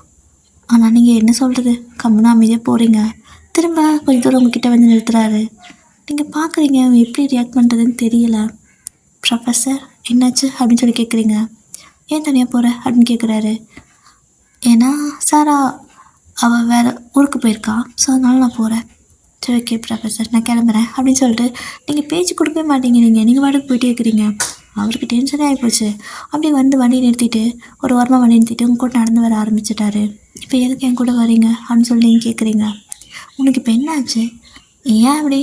ஆனால் நீங்கள் என்ன சொல்கிறது, கம்முன்னு அமைதியாக போகிறீங்க. திரும்ப கொஞ்சம் தூரம் உங்ககிட்ட வந்து நிறுத்துறாரு. நீங்கள் பார்க்குறீங்க, அவங்க எப்படி ரியாக்ட் பண்ணுறதுன்னு தெரியல. ப்ரொஃபஸர் என்னாச்சு அப்படின்னு சொல்லி கேட்குறீங்க. ஏன் தனியாக போகிற அப்படின்னு கேட்குறாரு. ஏன்னா சாரா அவள் வேறு ஊருக்கு போயிருக்கா, ஸோ அதனால நான் போகிறேன். சரி ஓகே ப்ரொஃபஸர் நான் கிளம்புறேன் அப்படின்னு சொல்லிட்டு நீங்கள் பேச்சு கொடுக்கவே மாட்டேங்கிறீங்க. நீங்கள் பாட்டுக்கு போயிட்டே இருக்கிறீங்க. அவருக்கு டென்ஷனே ஆகிப்போச்சு. அப்படியே வந்து வண்டியை நிறுத்திட்டு ஒரு வாரமாக வண்டி நிறுத்திட்டு உங்க கூட நடந்து வர ஆரம்பிச்சிட்டாரு. இப்போ எதுக்கு என் கூட வரீங்க அப்படின்னு சொல்லி நீங்கள் கேட்குறீங்க. உனக்கு இப்போ என்னாச்சு, ஏன் அப்படி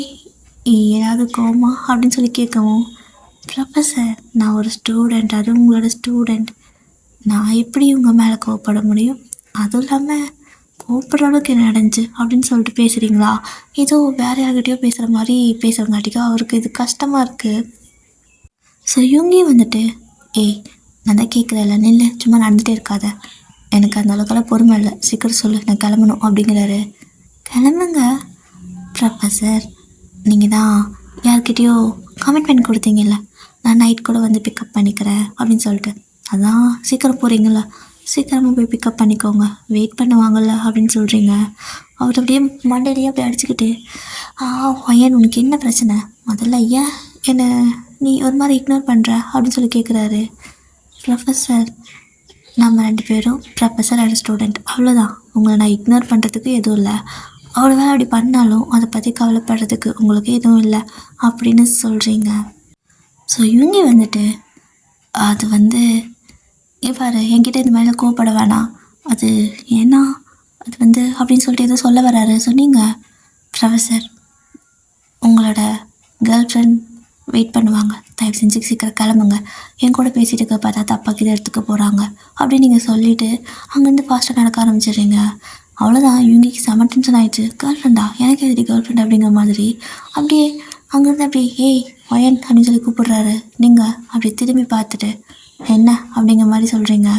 ஏதாவது கோமா அப்படின்னு சொல்லி கேட்கவும், ப்ரொஃபஸர் நான் ஒரு ஸ்டூடெண்ட், அது உங்களோட ஸ்டூடெண்ட், நான் எப்படி உங்கள் மேலே கோவப்பட முடியும், அதுவும் இல்லாமல் கோவப்படுற அளவுக்கு என்ன நடந்துச்சு அப்படின்னு சொல்லிட்டு பேசுகிறீங்களா. ஏதோ வேறு யார்கிட்டையோ பேசுகிற மாதிரி பேசுகிறங்காட்டிக்கோ அவருக்கு இது கஷ்டமாக இருக்குது. ஸோ இவங்கேயும் வந்துட்டு நான் தான் கேட்குறேன்ல, நில்லு, சும்மா நடந்துகிட்டே இருக்காத, எனக்கு அந்த அளவுக்கெல்லாம் பொறுமை இல்லை, சீக்கிரம் சொல்லு, நான் கிளம்பணும் அப்படிங்கிறாரு. கிளம்புங்க ப்ரொஃபஸர், நீங்கள் தான் யார்கிட்டயோ கமிட்மெண்ட் கொடுத்தீங்கல்ல, நான் நைட் கூட வந்து பிக்கப் பண்ணிக்கிறேன் அப்படின்னு சொல்லிட்டு, அதான் சீக்கிரம் போகிறீங்களா, சீக்கிரமாக போய் பிக்கப் பண்ணிக்கோங்க, வெயிட் பண்ணுவாங்கள்ல அப்படின்னு சொல்கிறீங்க. அவர் அப்படியே மண்டையிலேயே அப்படியே அடிச்சுக்கிட்டு, ஐயன் உனக்கு என்ன பிரச்சனை, முதல்ல ஏன் என்னை நீ ஒரு மாதிரி இக்னோர் பண்ணுற அப்படின்னு சொல்லி கேட்குறாரு. ப்ரொஃபஸர் நம்ம 2 பேரும் ப்ரொஃபஸர் அண்ட் ஸ்டூடெண்ட், அவ்வளோதான், உங்களை நான் இக்னோர் பண்ணுறதுக்கு எதுவும் இல்லை, அவ்வளோ வேலை அப்படி பண்ணாலும் அதை பற்றி கவலைப்படுறதுக்கு உங்களுக்கு எதுவும் இல்லை அப்படின்னு சொல்கிறீங்க. ஸோ இவங்க வந்துட்டு அது வந்து பாரு என்கிட்ட இந்த மாதிரிலாம் கோவப்பட வேணாம், அது ஏன்னா அது வந்து அப்படின்னு சொல்லிட்டு எதுவும் சொல்ல வராரு. சொன்னீங்க ப்ரொஃபஸர் உங்களோட கேர்ள் ஃப்ரெண்ட் வெயிட் பண்ணுவாங்க, தயவு செஞ்சு சீக்கிரம் கிளம்புங்க, என் கூட பேசிகிட்டு இருக்க பார்த்தா தப்பாக்கு இதை எடுத்துக்க போகிறாங்க அப்படின்னு நீங்கள் சொல்லிவிட்டு அங்கேருந்து ஃபாஸ்ட்டாக நடக்க ஆரம்பிச்சிடுறீங்க. அவ்வளோதான், இவங்களுக்கு செம டென்ஷன் ஆகிடுச்சு. கேர்ள் ஃப்ரெண்டா, எனக்கு எதிரி கேர்ள் ஃப்ரெண்ட் அப்படிங்கிற மாதிரி அப்படியே அங்கேருந்து அப்படியே ஒயன் அப்படின்னு சொல்லி கூப்பிடுறாரு. நீங்கள் அப்படி திரும்பி பார்த்துட்டு என்ன அப்படிங்கிற மாதிரி சொல்கிறீங்க.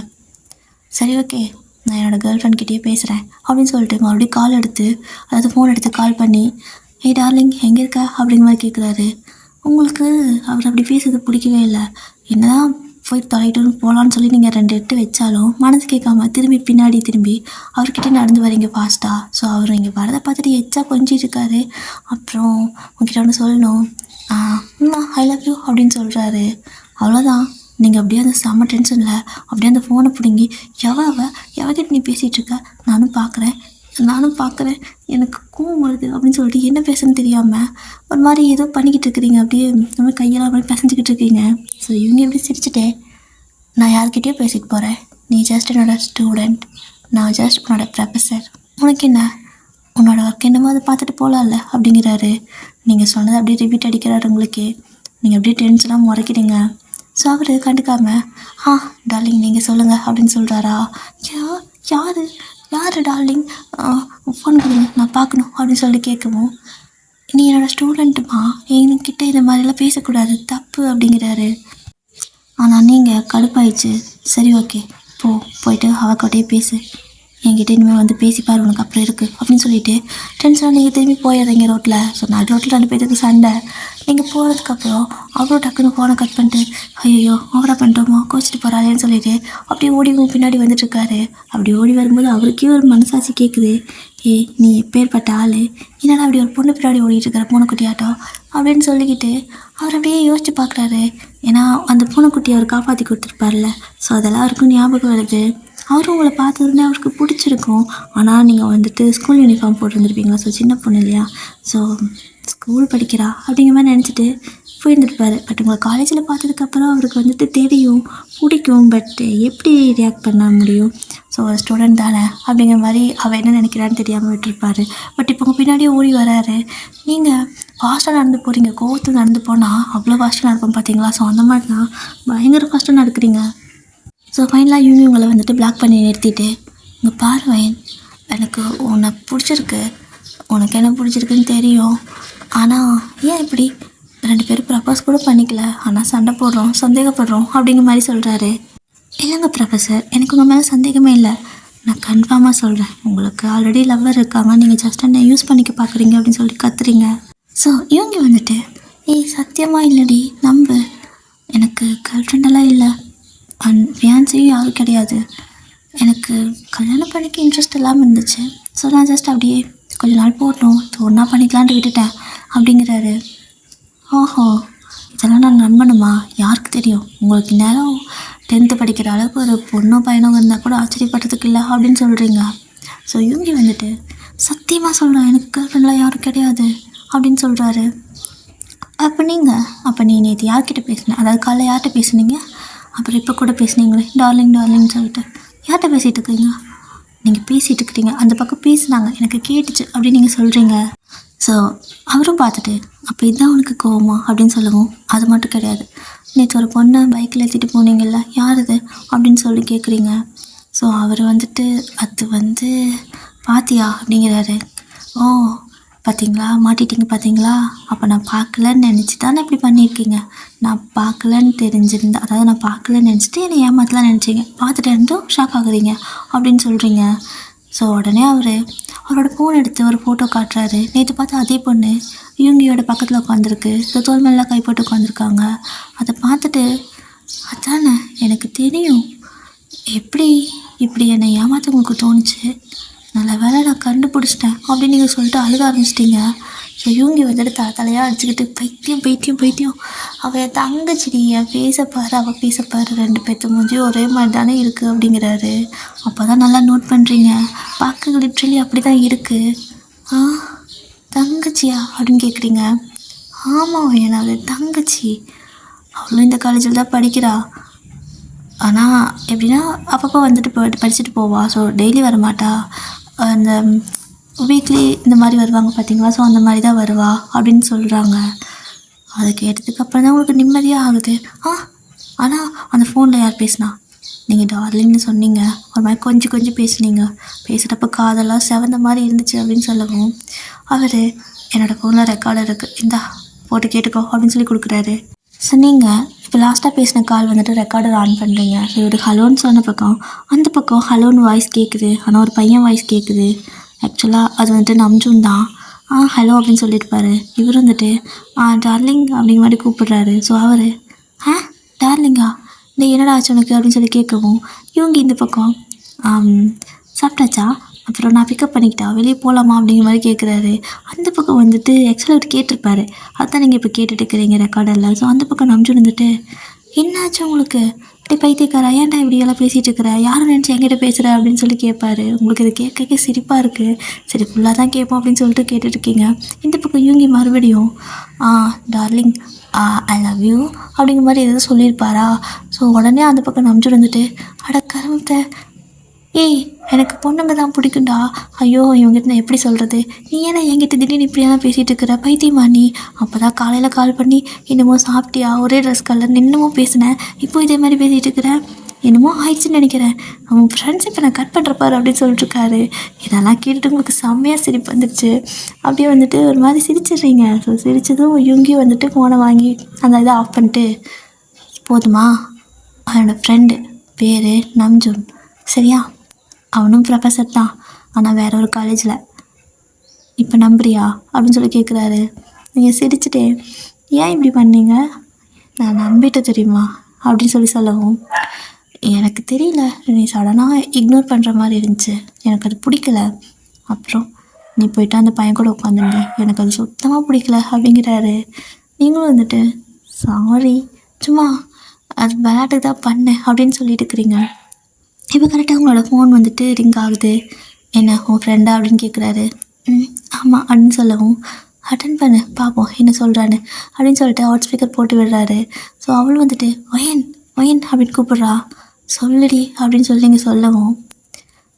சரி ஓகே நான் என்னோடய கேர்ள் ஃப்ரெண்ட்கிட்டயே பேசுகிறேன் அப்படின்னு சொல்லிட்டு மறுபடியும் கால் எடுத்து, அதாவது ஃபோன் எடுத்து கால் பண்ணி, டார்லிங் எங்கே இருக்க அப்படிங்கிற மாதிரி கேட்குறாரு. உங்களுக்கு அவர் அப்படி பேசுறது பிடிக்கவே இல்லை. என்னதான் போய் தொலைட்டுன்னு போகலான்னு சொல்லி நீங்கள் 2 எட்டு வச்சாலும் மனசு கேட்காம திரும்பி திரும்பி அவர்கிட்ட நடந்து வரீங்க ஃபாஸ்ட்டாக. ஸோ அவர் இங்கே வரதை பார்த்துட்டு எச்சா கொஞ்சிட்டு இருக்காரு. அப்புறம் உங்ககிட்ட ஒன்று சொல்லணும், ஐ லவ் யூ அப்படின்னு சொல்கிறாரு. அவ்வளோதான், நீங்கள் அப்படியே அந்த செம்ம டென்ஷனில் அப்படியே அந்த ஃபோனை பிடுங்கி எவகிட்ட நீ பேசிகிட்ருக்க, நானும் பார்க்குறேன் எனக்கு கோவம் வருது அப்படின்னு சொல்லிட்டு என்ன பேசுன்னு தெரியாமல் ஒரு மாதிரி ஏதோ பண்ணிக்கிட்டு இருக்கிறீங்க. அப்படியே இந்த மாதிரி கையெல்லாம் அப்படி பிசைஞ்சிக்கிட்டு இருக்கீங்க. ஸோ இவங்க எப்படி சிரிச்சுட்டே, நான் யார்கிட்டயோ பேசிட்டு போகிறேன், நீ ஜஸ்ட் என்னோட ஸ்டூடெண்ட், நான் ஜஸ்ட் உன்னோட ப்ரொஃபஸர், உனக்கு என்ன, உன்னோட ஒர்க் என்னமோ அதை பார்த்துட்டு போகலாம்ல அப்படிங்கிறாரு. நீங்கள் சொன்னதை அப்படியே ரிப்பீட் அடிக்கிறாரு உங்களுக்கு. நீங்கள் அப்படியே டென்ஷனாக முறைக்கிறீங்க. ஸோ அவர் கண்டுக்காம டார்லிங் நீங்கள் சொல்லுங்கள் அப்படின்னு சொல்கிறாரா. யார் யார் டார்லிங், ஃபோன் கொடுங்க நான் பார்க்கணும் அப்படின்னு சொல்லி கேட்கவும், நீ என்னோடய ஸ்டூடெண்ட்டுமா, என்கிட்ட இந்த மாதிரிலாம் பேசக்கூடாது தப்பு அப்படிங்கிறாரு. ஆனால் நீங்கள் கடுப்பாயிடுச்சு. சரி ஓகே போயிட்டு அவகிட்டே பேசு, என்கிட்ட இனிமேல் வந்து பேசிப்பார் உனக்கு அப்புறம் இருக்குது அப்படின்னு சொல்லிட்டு டென்ஷனாக நீங்கள் திரும்பி போயிடுறீங்க ரோட்டில். ஸோ நான் ரோட்டில் 2 பேருக்கு சண்டை. நீங்கள் போகிறதுக்கப்புறம் அவ்வளோ டக்குன்னு ஃபோனை கட் பண்ணிட்டு ஐயோ ஓவரா பண்ணிட்டோமோ கோச்சிட்டு போகிறாளேன்னு சொல்லிட்டு அப்படியே ஓடி பின்னாடி வந்துட்டுருக்காரு. அப்படி ஓடி வரும்போது அவருக்கே ஒரு மனசாட்சி கேட்குது, நீ எப்பேற்பட்ட ஆள், என்னடா அப்படி ஒரு பொண்ணு பின்னாடி ஓடிட்டு இருக்கிற பூனைக்குட்டியாட்டம் அப்படின்னு சொல்லிக்கிட்டு அவர் அப்படியே யோசிச்சு பார்க்குறாரு. ஏன்னா அந்த பூனைக்குட்டியை அவர் காப்பாற்றி கொடுத்துருப்பார்ல. ஸோ அதெல்லாம் அவருக்கும் ஞாபகம் வருது. அவரும் உங்களை பார்த்ததுன்னே அவருக்கு பிடிச்சிருக்கும். ஆனால் நீங்கள் வந்துட்டு ஸ்கூல் யூனிஃபார்ம் போட்டுருந்துருப்பீங்களா. ஸோ சின்ன பொண்ணு இல்லையா, ஸோ ஸ்கூல் படிக்கிறா அப்படிங்கிற மாதிரி நினச்சிட்டு போயிருந்துருப்பார். பட் உங்களை காலேஜில் பார்த்ததுக்கப்புறம் அவருக்கு வந்துட்டு தெரியும், பிடிக்கும். பட் எப்படி ரியாக்ட் பண்ண முடியும். ஸோ ஒரு ஸ்டூடெண்ட் தானே அப்படிங்கிற மாதிரி அவள் என்ன நினைக்கிறான்னு தெரியாமல் விட்டுருப்பார். பட் இப்போ உங்கள் பின்னாடியே ஓடி வராரு. நீங்கள் ஃபாஸ்ட்டாக நடந்து போகிறீங்க. கோவத்தில் நடந்து போனால் அவ்வளோ ஃபாஸ்ட்டாக நடக்கும் பார்த்தீங்களா. ஸோ அந்த மாதிரி தான் பயங்கர ஃபாஸ்ட்டாக நடக்கிறீங்க. ஸோ ஃபைனலாக உங்களை வந்துட்டு பிளாக் பண்ணி நிறுத்திட்டு, இங்கே பாருவேன், எனக்கு உன்னை பிடிச்சிருக்கு, உனக்கு என்ன பிடிச்சிருக்குன்னு தெரியும். ஆனால் ஏன் இப்படி 2 பேரும் ப்ரப்போஸ் கூட பண்ணிக்கல, ஆனால் சண்டை போடுறோம், சந்தேகப்படுறோம் அப்படிங்கிற மாதிரி சொல்கிறாரு. இல்லைங்க ப்ரொஃபஸர், எனக்கு உங்கள் மேலே சந்தேகமே இல்லை. நான் கன்ஃபார்மாக சொல்கிறேன், உங்களுக்கு ஆல்ரெடி லவ்வர் இருக்காங்க, நீங்கள் ஜஸ்ட் என்ன யூஸ் பண்ணிக்க பார்க்குறீங்க அப்படின்னு சொல்லி கத்துறீங்க. ஸோ இவங்க வந்துட்டு சத்தியமாக இல்லடி நம்பு, எனக்கு கேர்ள் ஃப்ரெண்டெல்லாம் இல்லை, அண்ட் ஃபியான்ஸையும் யாரும் கிடையாது, எனக்கு கல்யாணம் பண்ணிக்க இன்ட்ரெஸ்ட் இல்லாமல் இருந்துச்சு. ஸோ நான் ஜஸ்ட் அப்படியே கொஞ்ச நாள் போட்டோம், ஸோ ஒன்றா பண்ணிக்கலான்ட்டு விட்டுட்டேன் அப்படிங்கிறாரு. ஓஹோ, இதெல்லாம் நான் நம்பணுமா? யாருக்கு தெரியும், உங்களுக்கு நேரம் 10th படிக்கிற அளவுக்கு ஒரு பொண்ணோ பையனோ இருந்தால் கூட ஆச்சரியப்படுறதுக்கு இல்லை அப்படின்னு சொல்கிறீங்க. ஸோ இவங்க வந்துட்டு சத்தியமாக சொல்கிறேன், எனக்கு கேர்ள் ஃப்ரெண்ட்லாம் யாரும் கிடையாது அப்படின்னு சொல்கிறாரு. அப்போ நீ நேற்று யார்கிட்ட பேசினேன், அதாவது காலைல யார்கிட்ட பேசுனீங்க, அப்புறம் இப்போ கூட பேசுனீங்களே டார்லிங்னு சொல்லிட்டு, யார்கிட்ட பேசிகிட்டு இருக்கீங்க, நீங்கள் பேசிகிட்டு இருக்கிறீங்க, அந்த பக்கம் பேசுனாங்க எனக்கு கேட்டுச்சு அப்படின்னு நீங்கள் சொல்கிறீங்க. ஸோ அவரும் பார்த்துட்டு, அப்போ இதுதான் உனக்கு கோவமா அப்படின்னு சொல்லவும், அது மட்டும் கிடையாது, நேற்று ஒரு பொண்ணை பைக்கில் ஏற்றிட்டு போனீங்கல்ல, யார் அது அப்படின்னு சொல்லி கேட்குறீங்க. ஸோ அவர் வந்துட்டு அது பாத்தியா அப்படிங்கிறாரு. ஓ பார்த்தீங்களா, மாட்டிட்டீங்க பார்த்தீங்களா, அப்போ நான் பார்க்கலன்னு நினச்சி தானே இப்படி பண்ணியிருக்கீங்க. நான் பார்க்கலன்னு தெரிஞ்சிருந்தேன், அதாவது நான் பார்க்கலன்னு நினச்சிட்டு என்னை ஏமாத்தலாம் நினச்சிங்க, பார்த்துட்டு இருந்தும் ஷாக் ஆகுறீங்க அப்படின்னு சொல்கிறீங்க. ஸோ உடனே அவரோட ஃபோன் எடுத்து ஒரு ஃபோட்டோ காட்டுறாரு. நேற்று பார்த்து அதே பொண்ணு இவங்கியோட பக்கத்தில் உட்காந்துருக்கு. ஸோ தோல் மேலாம் கை போட்டு உட்காந்துருக்காங்க. அதை பார்த்துட்டு, அதானே எனக்கு தெரியும், எப்படி இப்படி என்னை ஏமாற்ற உங்களுக்கு தோணுச்சு, நல்ல வேலை நான் கண்டுபிடிச்சிட்டேன் அப்படின்னு நீங்கள் சொல்லிட்டு அழுக ஆரம்பிச்சிட்டிங்க. ஸோ இவங்க வந்துட்டு தலையாக அடிச்சுக்கிட்டு, பைத்தியம், அவள் என் தங்கச்சிடி, என் பேசப்பாரு, அவள் பேசப்பாரு, 2 பேர்த்து மூஞ்சியும் ஒரே மாதிரி தானே இருக்குது அப்படிங்கிறாரு. அப்போ தான் நல்லா நோட் பண்ணுறீங்க, பார்க்க லிட்ரலி அப்படி தான் இருக்குது. தங்கச்சியா அப்படின்னு கேட்குறீங்க. ஆமாம், என்னோட தங்கச்சி, அவளும் இந்த காலேஜில் தான் படிக்கிறா. ஆனால் எப்படின்னா அப்பப்போ வந்துட்டு படிச்சுட்டு போவா. ஸோ டெய்லி வரமாட்டா, அந்த வீக்லி இந்த மாதிரி வருவாங்க பார்த்தீங்களா. ஸோ அந்த மாதிரி தான் வருவா அப்படின்னு சொல்கிறாங்க. அதை கேட்டதுக்கப்புறம் தான் உங்களுக்கு நிம்மதியாக ஆகுது. ஆனால் அந்த ஃபோனில் யார் பேசுனா, நீங்கள் டார்லிங்னு சொன்னீங்க, ஒரு மாதிரி கொஞ்சம் பேசுனீங்க, பேசுகிறப்ப காதெல்லாம் செவந்த மாதிரி இருந்துச்சு அப்படின்னு சொல்லவும், அவர் என்னோடய ஃபோனில் ரெக்கார்டர் இருக்குது, இந்தா போட்டு கேட்டுக்கோ அப்படின்னு சொல்லி கொடுக்குறாரு. ஸோ நீங்கள் இப்போ லாஸ்ட்டாக பேசின கால் வந்துட்டு ரெக்கார்டர் ஆன் பண்ணுறீங்க. ஸோ இவர் ஹலோன்னு சொன்ன பக்கம், அந்த பக்கம் ஹலோன்னு வாய்ஸ் கேட்குது, ஆனால் ஒரு பையன் வாய்ஸ் கேட்குது. ஆக்சுவலாக அது வந்துட்டு நம்ஜூன் தான். ஹலோ அப்படின்னு சொல்லியிருப்பாரு. இவர் வந்துட்டு டார்லிங் அப்படிங்கிற மாதிரி கூப்பிடுறாரு. ஸோ அவர் டார்லிங்கா, நீ என்னடா ஆச்சு உனக்கு அப்படின்னு சொல்லி கேட்கவும், இவங்க இந்த பக்கம் சாப்பிட்டாச்சா, அப்புறம் நான் பிக்கப் பண்ணிக்கிட்டா, வெளியே போகலாமா அப்படிங்கிற மாதிரி கேட்குறாரு. அந்த பக்கம் வந்துட்டு ஆக்சுவலாக கேட்டிருப்பாரு, அதுதான் நீங்கள் இப்போ கேட்டுட்டு இருக்கிறீங்க ரெக்கார்டரில். ஸோ அந்த பக்கம் நம்பிச்சு வந்துட்டு, என்னாச்சு உங்களுக்கு, இப்படி பைத்தியக்காரா, ஏன்டா இப்படியெல்லாம் பேசிகிட்டு இருக்கிற, யாரும் நினச்சி என்கிட்ட பேசுகிற அப்படின்னு சொல்லி கேட்பாரு. உங்களுக்கு இது கேட்க சிரிப்பாக இருக்குது. சரி ஃபுல்லாக தான் கேட்போம் அப்படின்னு சொல்லிட்டு கேட்டுட்ருக்கீங்க. இந்த பக்கம் இவங்க மறுபடியும் டார்லிங் ஐ லவ் யூ அப்படிங்கிற மாதிரி எதாவது சொல்லியிருப்பாரா. ஸோ உடனே அந்த பக்கம் நம்பிச்சு வந்துட்டு, அட கருமத்தை, ஏய் எனக்கு பொண்ணுங்க தான் பிடிக்கும்டா. ஐயோ இவங்ககிட்ட நான் எப்படி சொல்கிறது? நீ ஏன்னா என்கிட்ட திடீர்னு இப்படியெல்லாம் பேசிகிட்டு இருக்கிற பைத்தியமா நீ? அப்போ தான் காலையில் கால் பண்ணி என்னமோ சாப்பிட்டியா, ஒரே ட்ரெஸ் கலர் என்னமோ பேசினேன், இப்போ இதே மாதிரி பேசிகிட்டு இருக்கிறேன், என்னமோ ஆயிடுச்சுன்னு நினைக்கிறேன், அவன் ஃப்ரெண்ட்ஸ் இப்போ நான் கட் பண்ணுறப்பாரு அப்படின்னு சொல்லிட்டுருக்காரு. இதெல்லாம் கேட்டுட்டு உங்களுக்கு செம்மையாக சிரிப்பு வந்துடுச்சு. அப்படியே வந்துட்டு ஒரு மாதிரி சிரிச்சிடுறீங்க. ஸோ சிரிச்சதும் யுங்கியும் வந்துட்டு ஃபோனை வாங்கி அந்த இதை ஆஃப் பண்ணிட்டு, போதுமா, அவனோட ஃப்ரெண்டு பேர் நம்ஜூன், சரியா? அவனும் ப்ரொஃபஸர் தான், ஆனால் வேற ஒரு காலேஜில். இப்போ நம்புறியா அப்படின்னு சொல்லி கேட்குறாரு. நீங்கள் சிரிச்சுட்டே, ஏன் இப்படி பண்ணீங்க? நான் நம்பிட்டு தெரியுமா அப்படின்னு சொல்லவும், எனக்கு தெரியல, நீ சடனாக இக்னோர் பண்ணுற மாதிரி இருந்துச்சு, எனக்கு அது பிடிக்கல. அப்புறம் நீ போயிட்டு அந்த பையன் கூட உட்காந்துருங்க, எனக்கு அது சுத்தமாக பிடிக்கல அப்படிங்கிறாரு. நீங்களும் வந்துட்டு சாரி, சும்மா அது விளையாட்டுக்கு தான் பண்ணேன் அப்படின்னு சொல்லிட்டு இருக்கிறீங்க. இப்போ கரெக்டாக உங்களோட ஃபோன் வந்துட்டு ரிங் ஆகுது. என்ன உன் ஃப்ரெண்டா அப்படின்னு கேட்குறாரு. ஆமாம் அப்படின்னு சொல்லவும், அட்டன் பண்ணு பார்ப்போம் என்ன சொல்கிறான்னு அப்படின்னு சொல்லிட்டு அவுட் ஸ்பீக்கர் போட்டு விடுறாரு. ஸோ அவளும் வந்துட்டு ஒயன் ஒயன் அப்படின்னு கூப்பிட்றா. சொல்லுடி அப்படின்னு சொல்லி நீங்கள் சொல்லவும்,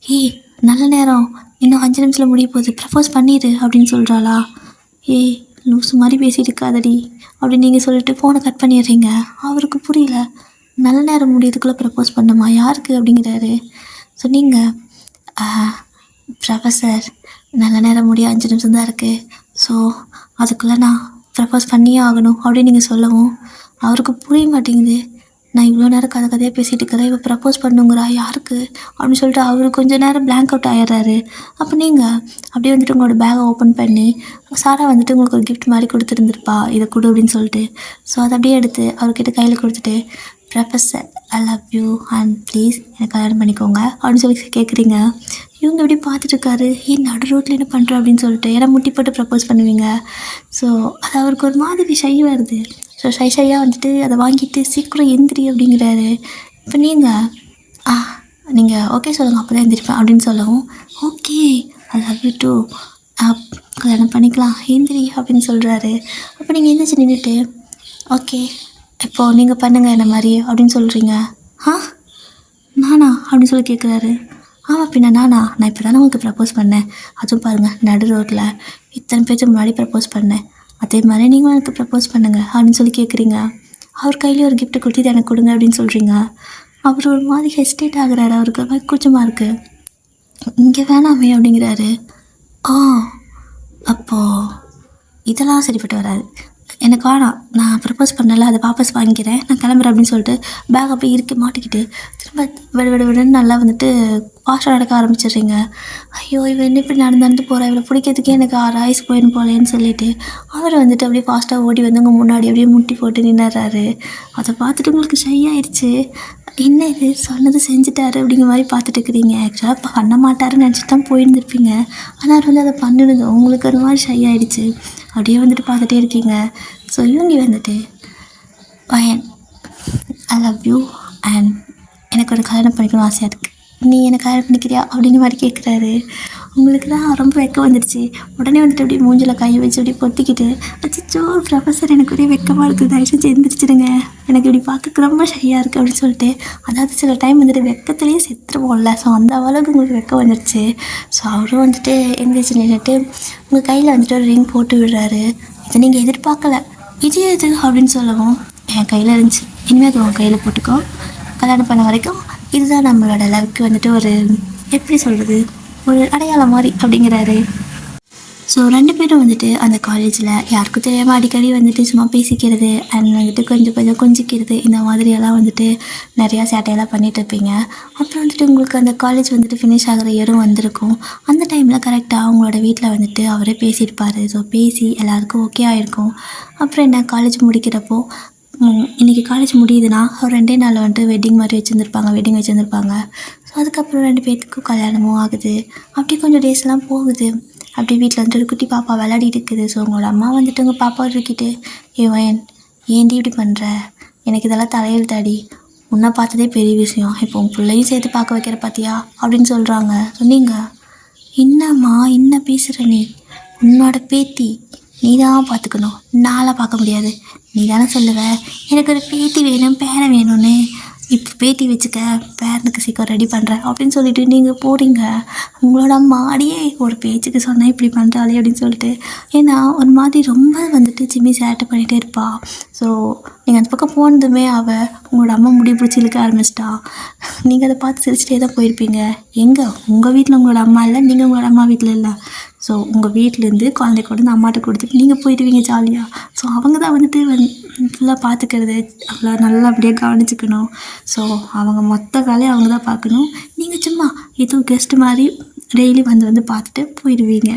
ஏய் நல்ல நேரம், இன்னும் 5 நிமிஷத்தில் முடிய போகுது, ப்ரப்போஸ் பண்ணிடு அப்படின்னு சொல்கிறாளா. ஏய் லூஸ் மாதிரி பேசிகிட்டு இருக்காதடி அப்படின்னு நீங்கள் சொல்லிட்டு ஃபோனை கட் பண்ணிடுறீங்க. அவருக்கு புரியல, நல்ல நேரம் முடியறதுக்குள்ளே ப்ரப்போஸ் பண்ணுமா, யாருக்கு அப்படிங்கிறாரு. ஸோ நீங்கள் ப்ரொஃபஸர், நல்ல நேரம் முடிய 5 நிமிஷம் தான் இருக்குது, ஸோ அதுக்குள்ளே நான் ப்ரப்போஸ் பண்ணியே ஆகணும் அப்படின்னு நீங்கள் சொல்லவும் அவருக்கு புரிய மாட்டேங்குது. நான் இவ்வளோ நேரம் கதையாக பேசிகிட்டு இருக்கிறேன், இவள் ப்ரப்போஸ் பண்ணுங்கிறா, யாருக்கு அப்படின்னு சொல்லிட்டு அவர் கொஞ்சம் நேரம் பிளாங்க் அவுட் ஆகிடுறாரு. அப்போ நீங்கள் அப்படியே வந்துட்டு உங்களோட பேகை ஓப்பன் பண்ணி, சாரா வந்துட்டு உங்களுக்கு ஒரு கிஃப்ட் மாதிரி கொடுத்துருந்துருப்பா, இதை கொடு அப்படின்னு சொல்லிட்டு. ஸோ அதை அப்படியே எடுத்து அவர்கிட்ட கையில் கொடுத்துட்டு, professor I love you and please எனக்கு கல்யாணம் பண்ணிக்கோங்க அப்படின்னு சொல்லி கேட்குறீங்க. இவங்க எப்படி பார்த்துட்ருக்காரு, ஏன் நடு ரோட்டில் என்ன பண்ணுற அப்படின்னு சொல்லிட்டு, ஏன்னா முட்டி போட்டு ப்ரப்போஸ் பண்ணுவீங்க. ஸோ அது அவருக்கு ஒரு மாதிரி ஷை வருது. ஸோ ஷையாக வந்துட்டு அதை வாங்கிட்டு சீக்கிரம் எந்திரி அப்படிங்கிறாரு. இப்போ நீங்கள் ஓகே சொல்லுங்கள், அப்போ தான் எந்திரிப்பேன் அப்படின்னு சொல்லவும், okay I love you too, கல்யாணம் பண்ணிக்கலாம் எந்திரி அப்படின்னு சொல்கிறாரு. அப்போ நீங்கள் எந்திரிச்சு நின்றுட்டு, ஓகே இப்போது நீங்கள் பண்ணுங்கள் என்ன மாதிரி அப்படின்னு சொல்கிறீங்க. நானா அப்படின்னு சொல்லி கேட்குறாரு. ஆமாம் பின்ன நானா, நான் இப்போ தானே உங்களுக்கு ப்ரப்போஸ் பண்ணேன், அதுவும் பாருங்கள் நடு ரோட்டில் இத்தனை பேருக்கு முன்னாடி ப்ரப்போஸ் பண்ணேன், அதே மாதிரி நீங்களும் எனக்கு ப்ரப்போஸ் பண்ணுங்கள் அப்படின்னு சொல்லி கேட்குறீங்க. அவர் கையிலே ஒரு கிஃப்ட்டை கொடுத்து இதை எனக்கு கொடுங்க அப்படின்னு சொல்கிறீங்க. அவர் ஒரு மாதிரி ஹெசிடேட் ஆகுறாரு, அவருக்கு மாதிரி கூச்சமாக இருக்குது. இங்கே வேணாமே அப்படிங்கிறாரு. அப்போது இதெல்லாம் சரிப்பட்டு வராது, எனக்கு வேணாம், நான் ப்ரப்போஸ் பண்ணல, அதை வாபஸ் வாங்கிக்கிறேன், நான் கிளம்புறேன் அப்படின்னு சொல்லிட்டு பேக் அப்படியே இருக்க மாட்டிக்கிட்டு திரும்ப விடுன்னு நல்லா வந்துட்டு ஃபாஸ்ட்டாக நடக்க ஆரம்பிச்சிடுறீங்க. ஐயோ இவன் என்ன இப்படி நடந்து போகிறா, இவளை பிடிக்கிறதுக்கே எனக்கு 6 ஆயுசு போயின்னு போலேன்னு சொல்லிட்டு அவர் வந்துட்டு அப்படியே ஃபாஸ்ட்டாக ஓடி வந்து உங்கள் முன்னாடி அப்படியே முட்டி போட்டு நின்னுறாரு. அதை பார்த்துட்டு உங்களுக்கு ஷை ஆயிடுச்சு. என்ன இது சொன்னது செஞ்சுட்டாரு அப்படிங்கிற மாதிரி பார்த்துட்டு இருக்கிறீங்க. ஆக்சுவலாக பண்ண மாட்டாருன்னு நினச்சிட்டு தான் போயிருந்துருப்பீங்க, ஆனால் அவர் வந்து அதை பண்ணிடுது, உங்களுக்கு ஒரு மாதிரி ஷை ஆகிடுச்சு. அப்படியே வந்துட்டு பார்த்துட்டே இருக்கீங்க. ஸோ இவங்க வந்துட்டு பையன் ஐ லவ் யூ அண்ட் எனக்கு ஒரு கல்யாணம் பண்ணிக்கணும் ஆசையாக இருக்குது, நீ எனக்கு கல்யாணம் பண்ணிக்கிறியா அப்படிங்கிற மாதிரி கேட்குறாரு. உங்களுக்கு தான் ரொம்ப வெக்கம் வந்துடுச்சு. உடனே வந்துட்டு அப்படியே மூஞ்சில் கை வச்சு அப்படியே பொத்திக்கிட்டு, அச்சோ ப்ரொஃபஸர் எனக்கு ஒரே வெக்கமாக இருக்குது, தயவுசெஞ்சு எழுந்திரிச்சிடுங்க, எனக்கு இப்படி பார்க்க ரொம்ப ஷையாக இருக்குது அப்படின்னு சொல்லிட்டு, அதாவது சில டைம் வந்துட்டு வெக்கத்துலேயே செத்துருவோம்ல, ஸோ அந்த அளவுக்கு உங்களுக்கு வெக்கம் வந்துடுச்சு. ஸோ அவரும் வந்துட்டு எழுந்திரிச்சு நின்றுட்டு உங்கள் கையில் வந்துட்டு ஒரு ரிங் போட்டு விடுறாரு. இதை நீங்கள் எதிர்பார்க்கல, இது எது அப்படின்னு சொல்லவும், என் கையில் இருந்துச்சு, இனிமேல் அது உன் கையில் போட்டுக்கோ, கல்யாணம் பண்ண வரைக்கும் இதுதான் நம்மளோட லவ்க்கு வந்துட்டு ஒரு எப்படி சொல்கிறது, ஒரு அடையாளம் மாதிரி அப்படிங்கிறாரு. ஸோ 2 பேரும் வந்துட்டு அந்த காலேஜில் யாருக்கும் தெரியாமல் அடிக்கடி வந்துட்டு சும்மா பேசிக்கிறது அண்ட் வந்துட்டு கொஞ்சம் கொஞ்சிக்கிறது, இந்த மாதிரியெல்லாம் வந்துட்டு நிறையா சேட்டையெல்லாம் பண்ணிகிட்டு இருப்பீங்க. அப்புறம் வந்துட்டு உங்களுக்கு அந்த காலேஜ் வந்துட்டு ஃபினிஷ் ஆகிற இயரும் வந்திருக்கும். அந்த டைமில் கரெக்டாக அவங்களோட வீட்டில் வந்துட்டு அவரே பேசியிருப்பார். ஸோ பேசி எல்லாருக்கும் ஓகே ஆகிருக்கும். அப்புறம் என்ன காலேஜ் முடிக்கிறப்போ இன்றைக்கி காலேஜ் முடியுதுன்னா ஒரு 2 நாளில் வந்துட்டு வெட்டிங் வச்சுருந்துருப்பாங்க. ஸோ அதுக்கப்புறம் 2 பேர்த்துக்கும் கல்யாணமும் ஆகுது. அப்படி கொஞ்சம் டேஸ்லாம் போகுது. அப்படியே வீட்டில் வந்துட்டு ஒரு குட்டி பாப்பா விளையாடிட்டு இருக்குது. ஸோ உங்களோட அம்மா வந்துட்டு உங்கள் பாப்பா இருக்கிட்டு, ஏன்டி இப்படி பண்ணுற, எனக்கு இதெல்லாம் தலையெழுத்தாடி, உன்னை பார்த்ததே பெரிய விஷயம், இப்போ உன் பிள்ளையும் சேர்த்து பார்க்க வைக்கிற பார்த்தியா அப்படின்னு சொல்கிறாங்க. சொன்னீங்க, என்னம்மா என்ன பேசுகிற நீ, உன்னோட பேத்தி நீ தான் பார்த்துக்கணும், நாளாக பார்க்க முடியாது, நீ தானே சொல்லுவ எனக்கு ஒரு பேத்தி வேணும் பேரன் வேணும்னு, இப்போ பேட்டி வச்சுக்க, பேரனுக்கு சீக்கிரம் ரெடி பண்ணுறேன் அப்படின்னு சொல்லிட்டு நீங்கள் போகிறீங்க. உங்களோட அம்மா அடியே ஒரு பேச்சுக்கு சொன்னால் இப்படி பண்ணுறாளே அப்படின்னு சொல்லிட்டு, ஏன்னா ஒரு மாதிரி ரொம்ப வந்துட்டு சிம்மி சேட்டை பண்ணிகிட்டே இருப்பா. ஸோ நீங்கள் அந்த பக்கம் போனதுமே உங்களோட அம்மா முடி பிடிச்சி இழுக்க ஆரம்பிச்சிட்டா. நீங்கள் அதை பார்த்து சிரிச்சிட்டே தான் போயிருப்பீங்க. எங்கே உங்கள் வீட்டில் உங்களோட அம்மா இல்லை, நீங்கள் உங்களோட அம்மா வீட்டில் இல்லை. ஸோ உங்கள் வீட்டிலேருந்து குழந்தை கொண்டு வந்து அம்மாட்ட கொடுத்துட்டு நீங்கள் போயிடுவீங்க ஜாலியாக. ஸோ அவங்க தான் வந்துட்டு ஃபுல்லாக பார்த்துக்கிறது, அவங்கள நல்லபடியாக கவனிச்சுக்கணும். ஸோ அவங்க மொத்த வேலையை அவங்க தான் பார்க்கணும். நீங்கள் சும்மா ஏதோ கெஸ்ட் மாதிரி டெய்லி வந்து பார்த்துட்டு போயிடுவீங்க.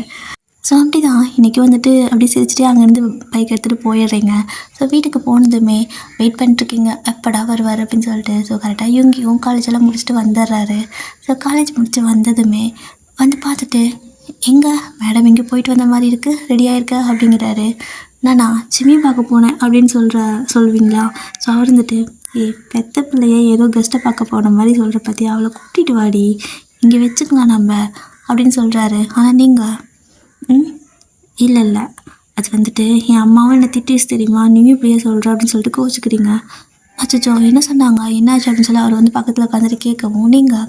ஸோ அப்படி தான் இன்றைக்கி வந்துட்டு அப்படி சிரிச்சிட்டே அங்கேருந்து பைக் எடுத்துகிட்டு போயிடுறீங்க. ஸோ வீட்டுக்கு போனதுமே வெயிட் பண்ணிட்டுருக்கீங்க, எப்படா வருவார் அப்படின்னு சொல்லிட்டு. ஸோ கரெக்டாக இவங்க காலேஜெல்லாம் முடிச்சுட்டு வந்துடுறாரு. ஸோ காலேஜ் முடிச்சு வந்ததுமே வந்து பார்த்துட்டு, எங்கே மேடம் இங்கே போயிட்டு வந்த மாதிரி இருக்குது, ரெடியாக இருக்க அப்படிங்கிறாரு. நான் சிம்மி பார்க்க போனேன் அப்படின்னு சொல்வீங்களா? ஸோ அவர் வந்துட்டு, பெத்த பிள்ளைய ஏதோ கெஸ்ட்டை பார்க்க போன மாதிரி சொல்கிற பற்றி, அவளை கூட்டிகிட்டு வாடி, இங்கே வச்சுக்கலாம் நம்ம அப்படின்னு சொல்கிறாரு. ஆனால் நீங்கள் இல்லை அது வந்துட்டு என் அம்மாவும் என்னை திட்டிச்சு தெரியுமா, நீயும் இப்படியே சொல்கிற அப்படின்னு சொல்லிட்டு கோச்சிக்கிறீங்க. அச்சோ என்ன சொன்னாங்க, என்னாச்சு அப்படின்னு சொல்லி அவர் வந்து பக்கத்தில் உட்காந்துட்டு கேட்கவும், நீங்கள்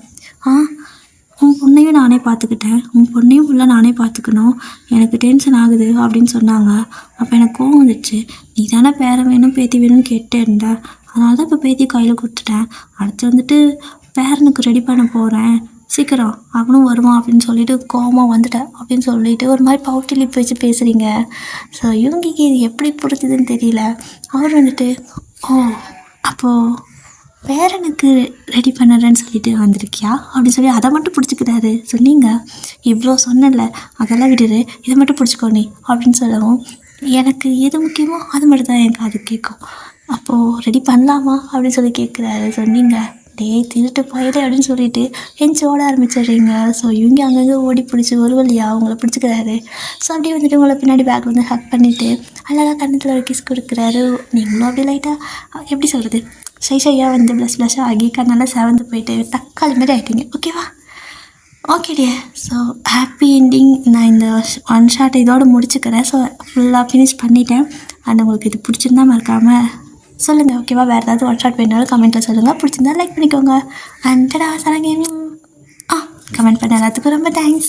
உன் பொண்ணையும் நானே பார்த்துக்கிட்டேன், உன் பொண்ணையும் ஃபுல்லாக நானே பார்த்துக்கணும், எனக்கு டென்ஷன் ஆகுது அப்படின்னு சொன்னாங்க. அப்போ எனக்கு கோவம் வந்துடுச்சு. நீ தானே பேரன் வேணும் பேத்தி வேணும்னு கேட்டேன்டா, அதனால தான் இப்போ பேத்தி கையில் கொடுத்துட்டேன். அடுத்து வந்துட்டு பேரனுக்கு ரெடி பண்ண போகிறேன், சீக்கிரம் அவனும் வருவான் அப்படின்னு சொல்லிட்டு கோவமாக வந்துட்டேன் அப்படின்னு சொல்லிட்டு ஒரு மாதிரி பவுட்டி லிப் வச்சு பேசுகிறீங்க. ஸோ இவங்களுக்கு இது எப்படி புரிஞ்சுதுன்னு தெரியல. அவர் வந்துட்டு, அப்போது பேரனுக்கு ரெடி பண்ணுறேன்னு சொல்லிட்டு வந்திருக்கியா அப்படின்னு சொல்லி அதை மட்டும் பிடிச்சிக்கிறாரு. சொன்னீங்க இவ்வளோ சொன்னல, அதெல்லாம் விடுரு, இதை மட்டும் பிடிச்சிக்கோ நீ அப்படின்னு சொல்லவும், எனக்கு எது முக்கியமோ அது மட்டும் தான் எனக்கு அது கேட்கும். அப்போது ரெடி பண்ணலாமா அப்படின்னு சொல்லி கேட்குறாரு. சொன்னீங்க திருட்டு போயிடு அப்படின்னு சொல்லிட்டு எஞ்சி ஓட ஆரம்பிச்சிடுறீங்க. ஸோ இவங்க அங்கங்கே ஓடி பிடிச்சி ஒரு வழியாக அவங்கள பிடிச்சிக்கிறாரு. ஸோ அப்படியே வந்துட்டு உங்களை பின்னாடி பேக் வந்து ஹக் பண்ணிவிட்டு அழகாக கண்ணத்தில் ஒரு கிஸ் கொடுக்குறாரு. நீங்களும் அப்படியே லைட்டாக எப்படி சொல்கிறது, ஷையாக வந்து ப்ளஸ் ஆகி கண்ணெல்லாம் செவந்து போயிட்டு தக்காளி மாதிரி ஆகிட்டீங்க. ஓகேவா? Okay dear. So happy ending. நான் இந்த ஒன் ஷாட் இதோடு முடிச்சுக்கிறேன். ஸோ ஃபுல்லாக ஃபினிஷ் பண்ணிட்டேன். அண்ட் உங்களுக்கு இது பிடிச்சிருந்தா மறக்காமல் சொல்லுங்கள். ஓகேவா? வேறு ஏதாவது ஒன் ஷாட் வேணாலும் கமெண்ட்டில் சொல்லுங்கள். பிடிச்சிருந்தா லைக் பண்ணிக்கோங்க. அண்ட் டடா சரங்கேமிங் கமெண்ட் பண்ண எல்லாத்துக்கும் ரொம்ப தேங்க்ஸ்.